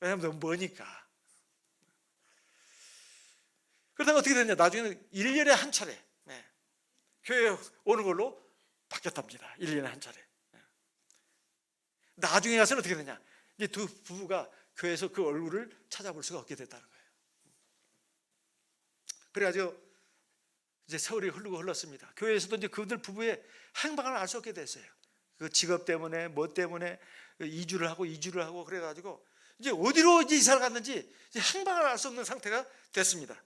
왜냐하면 너무 머니까. 그러다가 어떻게 됐냐? 나중에는 1년에 한 차례 교회에 오는 걸로 바뀌었답니다. 1년에 한 차례. 나중에 가서는 어떻게 되냐? 이제 두 부부가 교회에서 그 얼굴을 찾아볼 수가 없게 됐다는 거예요. 그래가지고 이제 세월이 흘렀습니다. 교회에서도 이제 그들 부부의 행방을 알 수 없게 됐어요. 그 직업 때문에 뭐 때문에 이주를 하고 그래가지고 이제 어디로 이제 이사를 갔는지 이제 행방을 알 수 없는 상태가 됐습니다.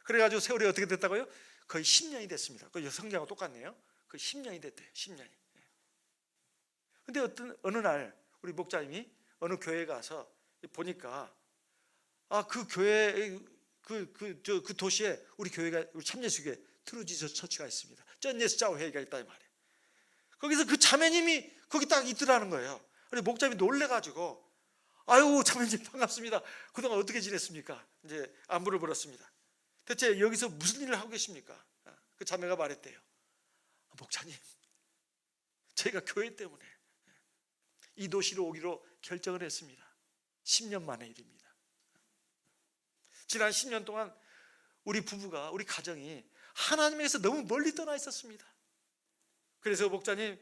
그래가지고 세월이 어떻게 됐다고요? 거의 10년이 됐습니다. 그 성경하고 똑같네요. 거의 10년이 됐대요. 10년이. 근데 어느 날 우리 목자님이 어느 교회에 가서 보니까 그 교회 그 도시에 우리 교회가 우리 참예수교회 트루지서 처치가 있습니다. 쩐예수자오 회의가 있다 이 말이에요. 거기서 그 자매님이 거기 딱 있더라는 거예요. 그래서 목자님이 놀래가지고 아유 자매님 반갑습니다. 그동안 어떻게 지냈습니까? 이제 안부를 물었습니다. 대체 여기서 무슨 일을 하고 계십니까? 그 자매가 말했대요. 목사님, 저희가 교회 때문에 이 도시로 오기로 결정을 했습니다. 10년 만의 일입니다. 지난 10년 동안 우리 부부가 우리 가정이 하나님에게서 너무 멀리 떠나 있었습니다. 그래서 목사님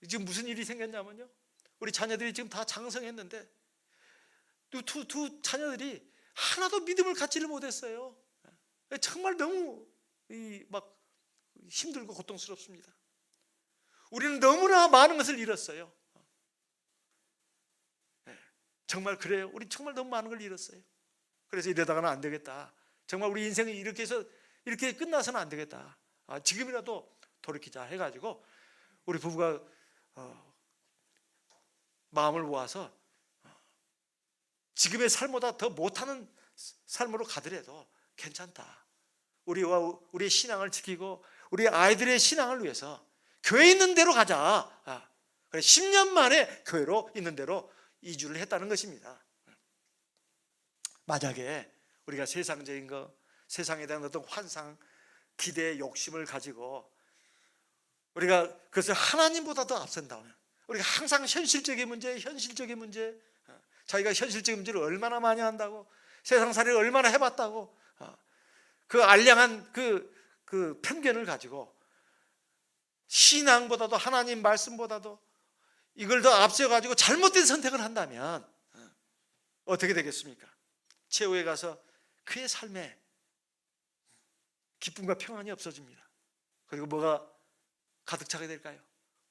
지금 무슨 일이 생겼냐면요, 우리 자녀들이 지금 다 장성했는데 두 자녀들이 하나도 믿음을 갖지를 못했어요. 정말 너무 막 힘들고 고통스럽습니다. 우리는 너무나 많은 것을 잃었어요. 정말 그래요. 우리 정말 너무 많은 걸 잃었어요. 그래서 이러다가는 안 되겠다. 정말 우리 인생이 이렇게 해서 이렇게 끝나서는 안 되겠다. 지금이라도 돌이키자 해가지고 우리 부부가 마음을 모아서 지금의 삶보다 더 못하는 삶으로 가더라도 괜찮다. 우리와 우리의 신앙을 지키고 우리 아이들의 신앙을 위해서 교회 있는 대로 가자. 10년 만에 교회로 있는 대로 이주를 했다는 것입니다. 만약에 우리가 세상적인 거, 세상에 대한 어떤 환상, 기대, 욕심을 가지고 우리가 그것을 하나님보다 더 앞선다면, 우리가 항상 현실적인 문제, 자기가 현실적인 문제를 얼마나 많이 한다고, 세상살이를 얼마나 해봤다고, 그 알량한 그 편견을 가지고 신앙보다도 하나님 말씀보다도 이걸 더 앞세워가지고 잘못된 선택을 한다면 어떻게 되겠습니까? 최후에 가서 그의 삶에 기쁨과 평안이 없어집니다. 그리고 뭐가 가득 차게 될까요?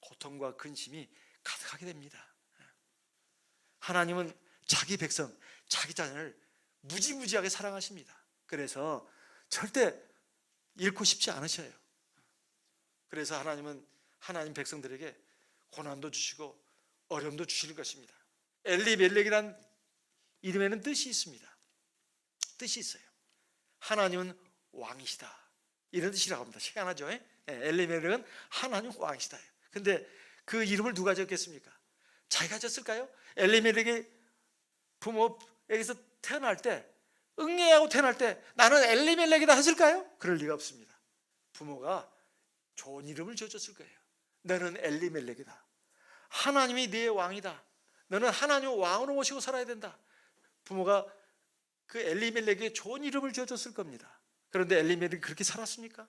고통과 근심이 가득하게 됩니다. 하나님은 자기 백성, 자기 자녀를 무지무지하게 사랑하십니다. 그래서 절대 잃고 싶지 않으셔요. 그래서 하나님은 하나님 백성들에게 고난도 주시고 어려움도 주시는 것입니다. 엘리멜렉이란 이름에는 뜻이 있습니다. 뜻이 있어요. 하나님은 왕이시다, 이런 뜻이라고 합니다. 희한하죠? 엘리멜렉은 하나님 왕이시다. 근데 그 이름을 누가 지었겠습니까? 자기가 지었을까요? 엘리멜렉의 부모에게서 태어날 때, 응애하고 태어날 때 나는 엘리멜렉이다 했을까요? 그럴 리가 없습니다. 부모가 좋은 이름을 지어줬을 거예요. 너는 엘리멜렉이다. 하나님이 네 왕이다. 너는 하나님을 왕으로 모시고 살아야 된다. 부모가 그 엘리멜렉에게 좋은 이름을 지어줬을 겁니다. 그런데 엘리멜렉이 그렇게 살았습니까?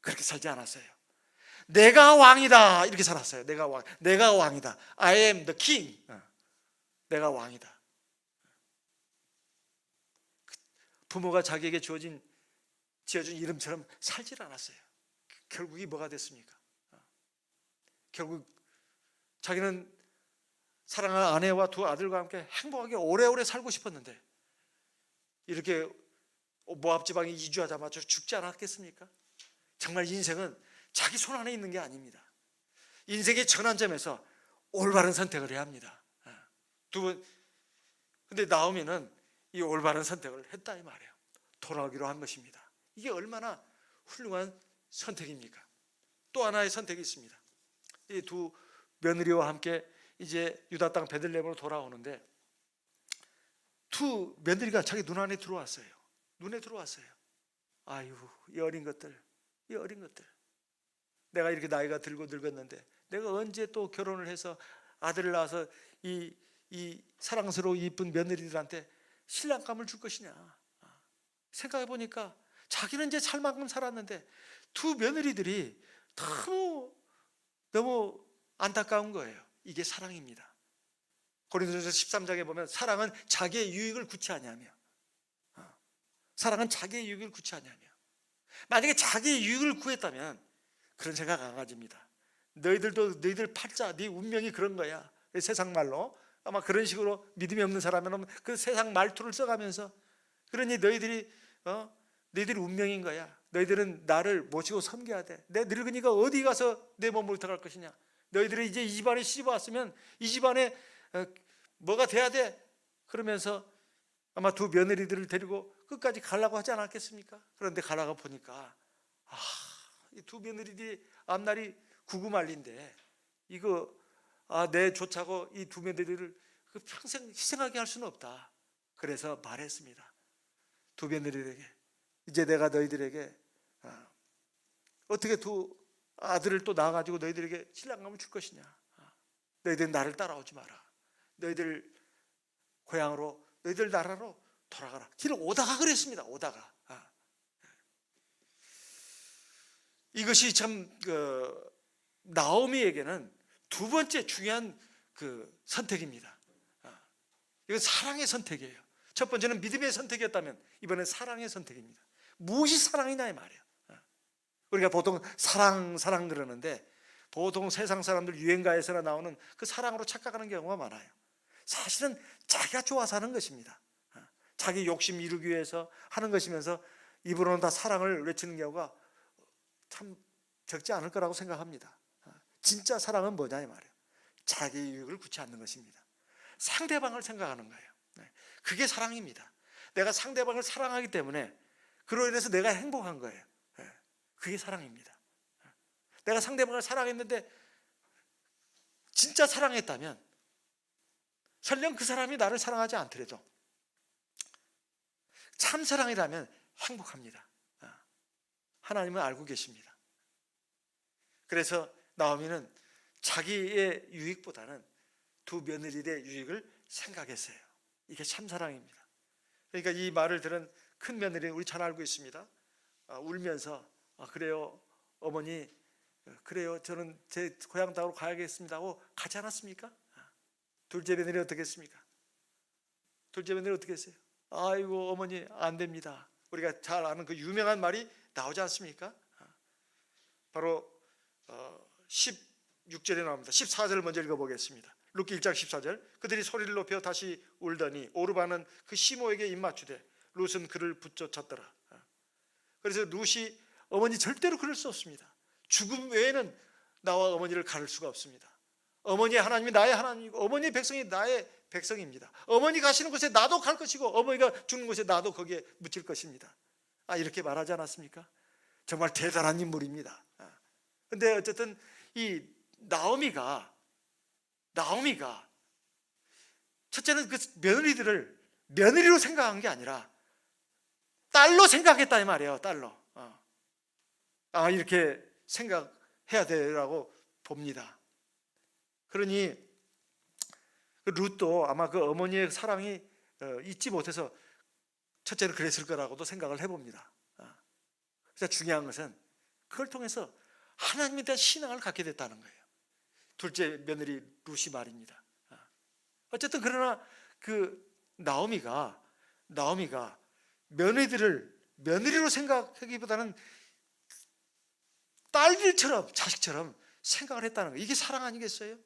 그렇게 살지 않았어요. 내가 왕이다, 이렇게 살았어요. 내가 왕이다. I am the king. 내가 왕이다. 부모가 자기에게 지어준 이름처럼 살질 않았어요. 결국이 뭐가 됐습니까? 결국 자기는 사랑하는 아내와 두 아들과 함께 행복하게 오래오래 살고 싶었는데 이렇게 모압 지방에 이주하자마자 죽지 않았겠습니까? 정말 인생은 자기 손 안에 있는 게 아닙니다. 인생의 전환점에서 올바른 선택을 해야 합니다. 근데 나오미는 이 올바른 선택을 했다, 이 말이에요. 돌아오기로 한 것입니다. 이게 얼마나 훌륭한 선택입니까? 또 하나의 선택이 있습니다. 이 두 며느리와 함께 이제 유다 땅 베들레헴으로 돌아오는데 두 며느리가 자기 눈 안에 들어왔어요. 눈에 들어왔어요. 아유, 이 어린 것들. 내가 이렇게 나이가 들고 늙었는데 내가 언제 또 결혼을 해서 아들을 낳아서 이 사랑스러운 이쁜 며느리들한테 신랑감을 줄 것이냐. 생각해 보니까 자기는 이제 살 만큼 살았는데 두 며느리들이 너무 안타까운 거예요. 이게 사랑입니다. 고린도전서 13장에 보면 사랑은 자기의 유익을 구치하냐며, 만약에 자기의 유익을 구했다면 그런 생각 안 가집니다. 너희들 팔자, 네 운명이 그런 거야. 세상 말로 아마 그런 식으로 믿음이 없는 사람은 그 세상 말투를 써가면서, 그러니 너희들이 운명인 거야. 너희들은 나를 모시고 섬겨야 돼. 내 늙으니까 어디 가서 내 몸을 들어갈 것이냐. 너희들이 이제 이 집안에 시집 왔으면 이 집안에 뭐가 돼야 돼. 그러면서 아마 두 며느리들을 데리고 끝까지 가려고 하지 않았겠습니까? 그런데 가다가 보니까 이 두 며느리들이 앞날이 구구말리인데 이거 내 조차고 이 두 며느리를 평생 희생하게 할 수는 없다. 그래서 말했습니다. 두 며느리에게, 이제 내가 너희들에게 어떻게 두 아들을 또 낳아가지고 너희들에게 신랑감을 줄 것이냐. 너희들 나를 따라오지 마라. 너희들 고향으로, 너희들 나라로 돌아가라. 길을 오다가 그랬습니다. 오다가. 이것이 참 나오미에게는 두 번째 중요한 선택입니다. 이건 사랑의 선택이에요. 첫 번째는 믿음의 선택이었다면 이번엔 사랑의 선택입니다. 무엇이 사랑이냐 이 말이에요. 우리가 보통 사랑 그러는데 보통 세상 사람들 유행가에서나 나오는 그 사랑으로 착각하는 경우가 많아요. 사실은 자기가 좋아서 하는 것입니다. 자기 욕심 이루기 위해서 하는 것이면서 입으로는 다 사랑을 외치는 경우가 참 적지 않을 거라고 생각합니다. 진짜 사랑은 뭐냐 이 말이에요. 자기 유익을 구치 않는 것입니다. 상대방을 생각하는 거예요. 그게 사랑입니다. 내가 상대방을 사랑하기 때문에 그로 인해서 내가 행복한 거예요. 그게 사랑입니다. 내가 상대방을 사랑했는데 진짜 사랑했다면 설령 그 사람이 나를 사랑하지 않더라도 참 사랑이라면 행복합니다. 하나님은 알고 계십니다. 그래서 나오미는 자기의 유익보다는 두 며느리의 유익을 생각했어요. 이게 참 사랑입니다. 그러니까 이 말을 들은 큰 며느리는 우리 잘 알고 있습니다. 울면서 그래요 어머니, 그래요 저는 제 고향 땅으로 가야겠습니다 하고 가지 않았습니까? 둘째 며느리 어떻게 했습니까? 둘째 며느리 어떻게 했어요? 아이고 어머니 안 됩니다. 우리가 잘 아는 그 유명한 말이 나오지 않습니까? 바로 16절에 나옵니다. 14절을 먼저 읽어보겠습니다. 룻기 1장 14절. 그들이 소리를 높여 다시 울더니 오르바는 그 시모에게 입맞추되 룻은 그를 붙쫓았더라. 그래서 룻이 어머니 절대로 그럴 수 없습니다. 죽음 외에는 나와 어머니를 가를 수가 없습니다. 어머니의 하나님이 나의 하나님이고 어머니의 백성이 나의 백성입니다. 어머니 가시는 곳에 나도 갈 것이고 어머니가 죽는 곳에 나도 거기에 묻힐 것입니다. 이렇게 말하지 않았습니까? 정말 대단한 인물입니다. 근데 어쨌든 이 나오미가 첫째는 그 며느리들을 며느리로 생각한 게 아니라 딸로 생각했다 이 말이에요. 딸로. 이렇게 생각해야 되라고 봅니다. 그러니 그 룻도 아마 그 어머니의 사랑이 잊지 못해서 첫째는 그랬을 거라고도 생각을 해봅니다. 그래서 중요한 것은 그걸 통해서 하나님에 대한 신앙을 갖게 됐다는 거예요. 둘째 며느리 룻이 말입니다. 어쨌든 그러나 그 나오미가 며느리들을 며느리로 생각하기보다는 딸들처럼 자식처럼 생각을 했다는 거예요. 이게 사랑 아니겠어요?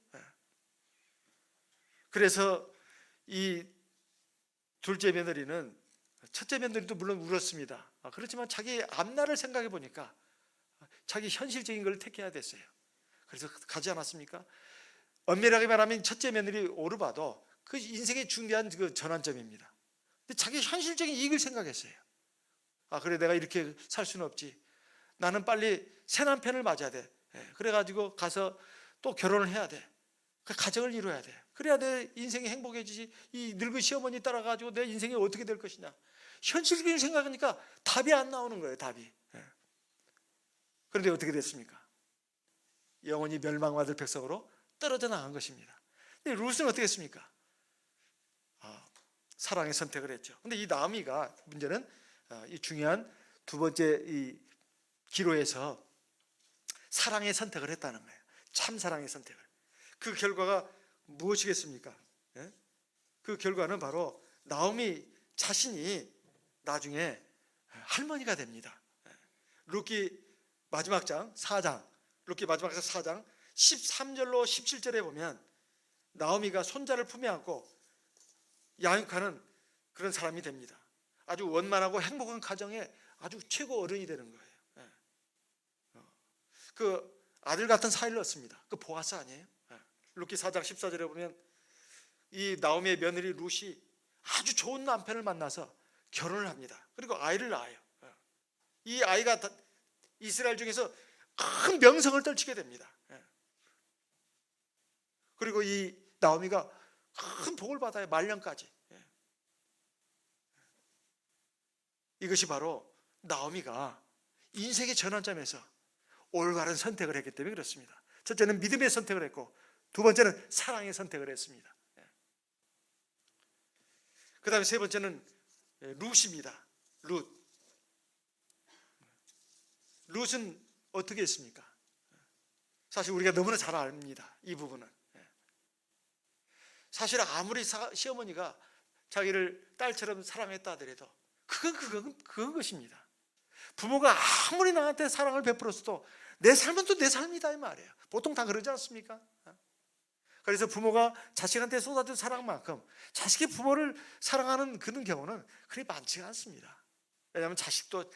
그래서 이 둘째 며느리는 첫째 며느리도 물론 울었습니다. 그렇지만 자기 앞날을 생각해 보니까 자기 현실적인 걸 택해야 됐어요. 그래서 가지 않았습니까? 엄밀하게 말하면 첫째 며느리 오르바도 그 인생의 중요한 그 전환점입니다. 근데 자기 현실적인 이익을 생각했어요. 그래 내가 이렇게 살 수는 없지. 나는 빨리 새 남편을 맞아야 돼. 그래가지고 가서 또 결혼을 해야 돼. 그 가정을 이루어야 돼. 그래야 내 인생이 행복해지지. 이 늙은 시어머니 따라가지고 내 인생이 어떻게 될 것이냐. 현실적인 생각하니까 답이 안 나오는 거예요. 답이. 그런데 어떻게 됐습니까? 영원히 멸망받을 백성으로 떨어져 나간 것입니다. 근데 룻은 어떻게 했습니까? 사랑의 선택을 했죠. 근데 이 나오미가 문제는 이 중요한 두 번째 이 기로에서 사랑의 선택을 했다는 거예요. 참 사랑의 선택을. 그 결과가 무엇이겠습니까? 그 결과는 바로 나오미 자신이 나중에 할머니가 됩니다. 룻기 마지막 장 4장, 룻기 마지막 장 4장 13절로 17절에 보면 나오미가 손자를 품에 안고 양육하는 그런 사람이 됩니다. 아주 원만하고 행복한 가정에 아주 최고 어른이 되는 거예요. 그 아들 같은 사이를 얻습니다. 그 보아스 아니에요? 룻기 4장 14절에 보면 이 나오미의 며느리 룻이 아주 좋은 남편을 만나서 결혼을 합니다. 그리고 아이를 낳아요. 이 아이가 이스라엘 중에서 큰 명성을 떨치게 됩니다. 그리고 이 나오미가 큰 복을 받아요. 말년까지. 이것이 바로 나오미가 인생의 전환점에서 올바른 선택을 했기 때문에 그렇습니다. 첫째는 믿음의 선택을 했고 두 번째는 사랑의 선택을 했습니다. 그 다음에 세 번째는 룻입니다. 룻은 어떻게 했습니까? 사실 우리가 너무나 잘 압니다. 이 부분은. 사실 아무리 시어머니가 자기를 딸처럼 사랑했다 하더라도 그건 것입니다. 부모가 아무리 나한테 사랑을 베풀었어도 내 삶은 또 내 삶이다 이 말이에요. 보통 다 그러지 않습니까? 그래서 부모가 자식한테 쏟아준 사랑만큼 자식이 부모를 사랑하는 그런 경우는 그리 많지가 않습니다. 왜냐하면 자식도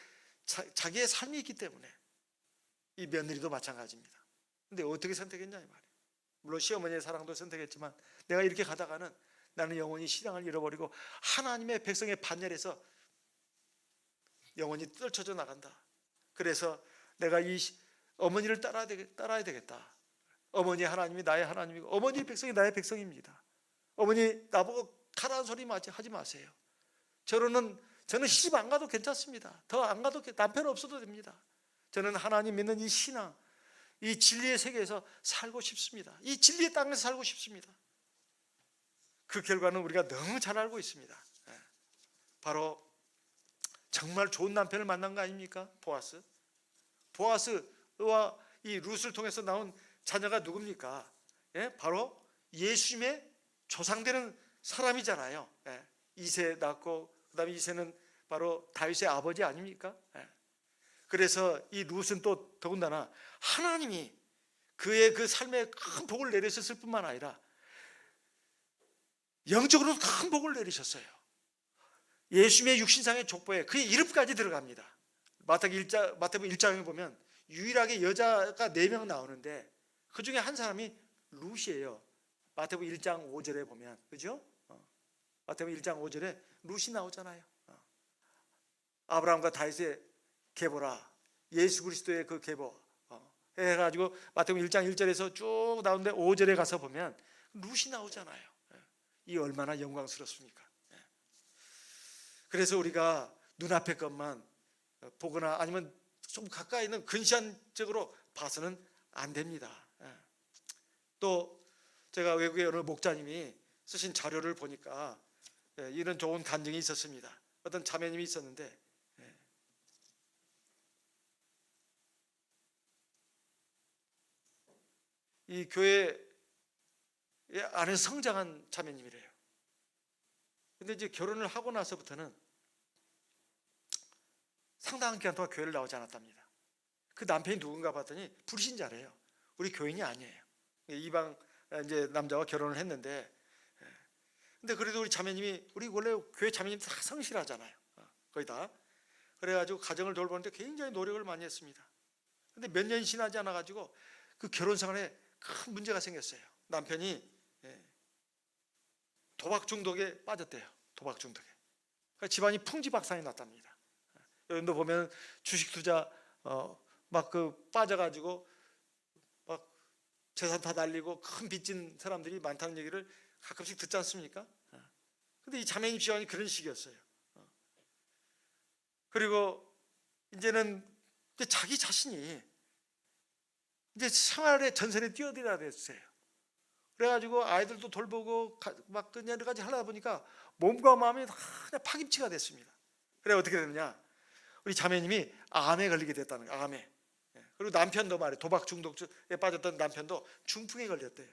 자기의 삶이 있기 때문에. 이 며느리도 마찬가지입니다. 근데 어떻게 선택했냐 이 말이에요. 물론 시어머니의 사랑도 선택했지만 내가 이렇게 가다가는 나는 영원히 신앙을 잃어버리고 하나님의 백성의 반열에서 영원히 떨쳐져 나간다. 그래서 내가 이 어머니를 따라야 되겠다. 어머니 하나님이 나의 하나님이고 어머니 백성이 나의 백성입니다. 어머니 나보고 가라는 소리 하지 마세요. 저는 시집 안 가도 괜찮습니다. 더 안 가도 남편 없어도 됩니다. 저는 하나님 믿는 이 신앙, 이 진리의 세계에서 살고 싶습니다. 이 진리의 땅에서 살고 싶습니다. 그 결과는 우리가 너무 잘 알고 있습니다. 바로 정말 좋은 남편을 만난 거 아닙니까? 보아스와 이 룻을 통해서 나온 자녀가 누굽니까? 바로 예수님의 조상되는 사람이잖아요. 이세 낳고 그다음에 이세는 바로 다윗의 아버지 아닙니까? 그래서 이 룻은 또 더군다나 하나님이 그의 그 삶에 큰 복을 내리셨을 뿐만 아니라 영적으로도 큰 복을 내리셨어요. 예수님의 육신상의 족보에 그의 이름까지 들어갑니다. 마태복음 1장에 보면 유일하게 여자가 4명 나오는데 그 중에 한 사람이 룻이에요. 마태복음 1장 5절에 보면, 그죠? 마태복음 1장 5절에 룻이 나오잖아요. 아브라함과 다윗의 계보라, 예수 그리스도의 그 계보 해가지고 마태복음 1장 1절에서 쭉 나오는데 5절에 가서 보면 룻이 나오잖아요. 이 얼마나 영광스럽습니까? 그래서 우리가 눈앞의 것만 보거나 아니면 좀 가까이 있는 근시안적으로 봐서는 안 됩니다. 또 제가 외국의 어느 목자님이 쓰신 자료를 보니까 이런 좋은 간증이 있었습니다. 어떤 자매님이 있었는데 이 교회 안에 성장한 자매님이래요. 근데 이제 결혼을 하고 나서부터는 상당한 기간 동안 교회를 나오지 않았답니다. 그 남편이 누군가 봤더니 불신자래요. 우리 교인이 아니에요. 이방 이제 남자와 결혼을 했는데, 근데 그래도 우리 자매님이, 우리 원래 교회 자매님 다 성실하잖아요. 거의 다. 그래가지고 가정을 돌보는데 굉장히 노력을 많이 했습니다. 근데 몇 년이 지나지 않아가지고 그 결혼 생활에 큰 문제가 생겼어요. 남편이 도박 중독에 빠졌대요. 도박 중독에. 그러니까 집안이 풍지박산이 났답니다. 여러분도 보면 주식 투자 막 그 빠져가지고 막 재산 다 날리고 큰 빚진 사람들이 많다는 얘기를 가끔씩 듣지 않습니까? 근데 이 자매님 집안이 그런 식이었어요. 그리고 이제는 이제 자기 자신이 이제 생활의 전선에 뛰어들어야 됐어요. 그래가지고 아이들도 돌보고 막 여러 가지 하다 보니까 몸과 마음이 다 그냥 파김치가 됐습니다. 그래 어떻게 됐느냐? 우리 자매님이 암에 걸리게 됐다는 거예요. 암에. 그리고 남편도 말이에요. 도박 중독에 빠졌던 남편도 중풍에 걸렸대요.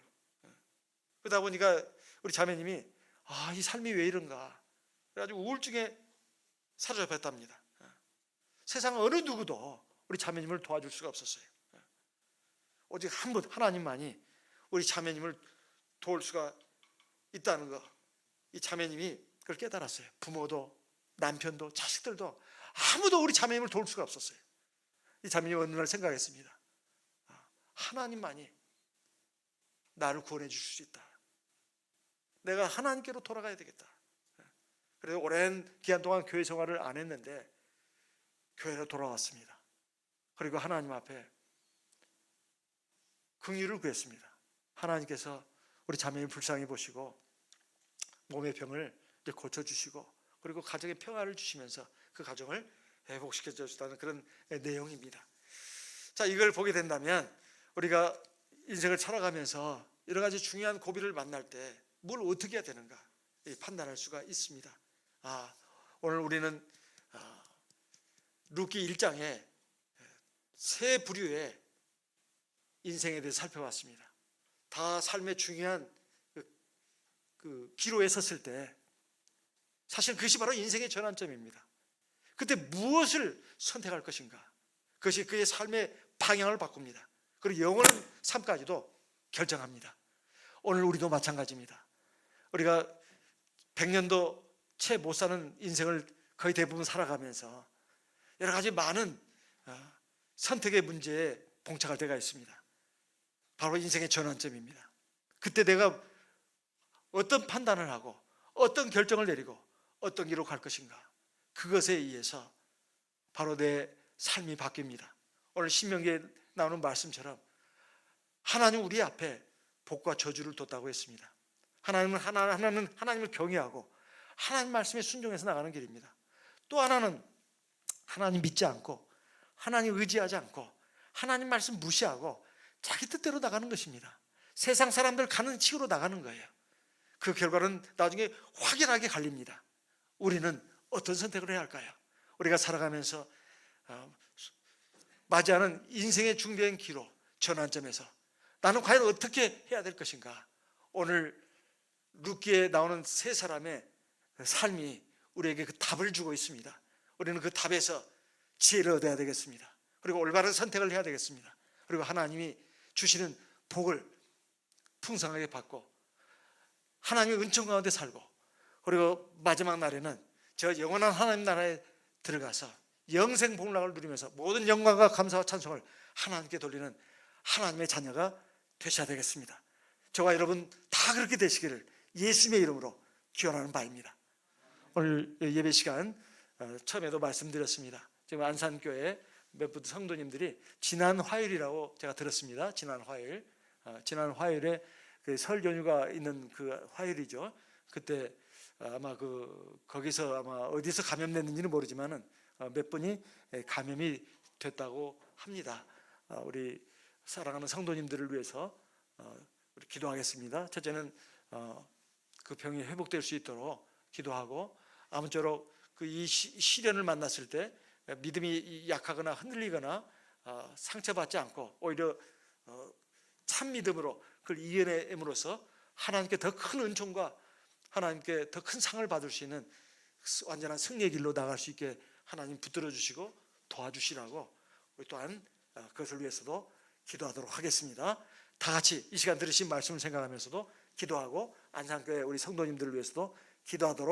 그러다 보니까 우리 자매님이 이 삶이 왜 이런가? 그래가지고 우울증에 사로잡혔답니다. 세상 어느 누구도 우리 자매님을 도와줄 수가 없었어요. 오직 한 분 하나님만이 우리 자매님을 도울 수가 있다는 거. 이 자매님이 그걸 깨달았어요. 부모도 남편도 자식들도 아무도 우리 자매님을 도울 수가 없었어요. 이 자매님이 어느 날 생각했습니다. 하나님만이 나를 구원해 주실 수 있다. 내가 하나님께로 돌아가야 되겠다. 그래서 오랜 기간 동안 교회 생활을 안 했는데 교회로 돌아왔습니다. 그리고 하나님 앞에 긍휼을 구했습니다. 하나님께서 우리 자매를 불쌍히 보시고 몸의 병을 이제 고쳐주시고 그리고 가정의 평화를 주시면서 그 가정을 회복시켜 주셨다는 그런 내용입니다. 자, 이걸 보게 된다면 우리가 인생을 살아가면서 여러 가지 중요한 고비를 만날 때 뭘 어떻게 해야 되는가 판단할 수가 있습니다. 오늘 우리는 룻기 1장에 세 부류의 인생에 대해서 살펴봤습니다. 다 삶의 중요한 그 기로에 섰을 때 사실 그것이 바로 인생의 전환점입니다. 그때 무엇을 선택할 것인가? 그것이 그의 삶의 방향을 바꿉니다. 그리고 영원한 삶까지도 결정합니다. 오늘 우리도 마찬가지입니다. 우리가 100년도 채 못 사는 인생을 거의 대부분 살아가면서 여러 가지 많은 선택의 문제에 봉착할 때가 있습니다. 바로 인생의 전환점입니다. 그때 내가 어떤 판단을 하고 어떤 결정을 내리고 어떤 길로 갈 것인가, 그것에 의해서 바로 내 삶이 바뀝니다. 오늘 신명기에 나오는 말씀처럼 하나님 우리 앞에 복과 저주를 뒀다고 했습니다. 하나님은 하나님을 경외하고 하나님 말씀에 순종해서 나가는 길입니다. 또 하나는 하나님 믿지 않고 하나님 의지하지 않고 하나님 말씀 무시하고 자기 뜻대로 나가는 것입니다. 세상 사람들 가는 치로 나가는 거예요. 그 결과는 나중에 확연하게 갈립니다. 우리는 어떤 선택을 해야 할까요? 우리가 살아가면서 맞이하는 인생의 중대한 기로, 전환점에서 나는 과연 어떻게 해야 될 것인가? 오늘 룻기에 나오는 세 사람의 삶이 우리에게 그 답을 주고 있습니다. 우리는 그 답에서 지혜를 얻어야 되겠습니다. 그리고 올바른 선택을 해야 되겠습니다. 그리고 하나님이 주시는 복을 풍성하게 받고 하나님의 은총 가운데 살고, 그리고 마지막 날에는 저 영원한 하나님 나라에 들어가서 영생 복락을 누리면서 모든 영광과 감사와 찬송을 하나님께 돌리는 하나님의 자녀가 되셔야 되겠습니다. 저와 여러분 다 그렇게 되시기를 예수님의 이름으로 기원하는 바입니다. 오늘 예배 시간 처음에도 말씀드렸습니다. 지금 안산교회 몇 분 성도님들이 지난 화요일이라고 제가 들었습니다. 지난 화요일에 그 설 연휴가 있는 그 화요일이죠. 그때 아마 거기서 아마 어디서 감염됐는지는 모르지만은 몇 분이 감염이 됐다고 합니다. 우리 사랑하는 성도님들을 위해서 우리 기도하겠습니다. 첫째는 그 병이 회복될 수 있도록 기도하고, 아무쪼록 그 이 시련을 만났을 때 믿음이 약하거나 흔들리거나 상처받지 않고 오히려 참 믿음으로 그걸 이겨냄으로써 하나님께 더 큰 은총과 하나님께 더 큰 상을 받을 수 있는 완전한 승리의 길로 나갈 수 있게 하나님 붙들어 주시고 도와주시라고 우리 또한 그것을 위해서도 기도하도록 하겠습니다. 다 같이 이 시간 들으신 말씀을 생각하면서도 기도하고 안산교회 우리 성도님들을 위해서도 기도하도록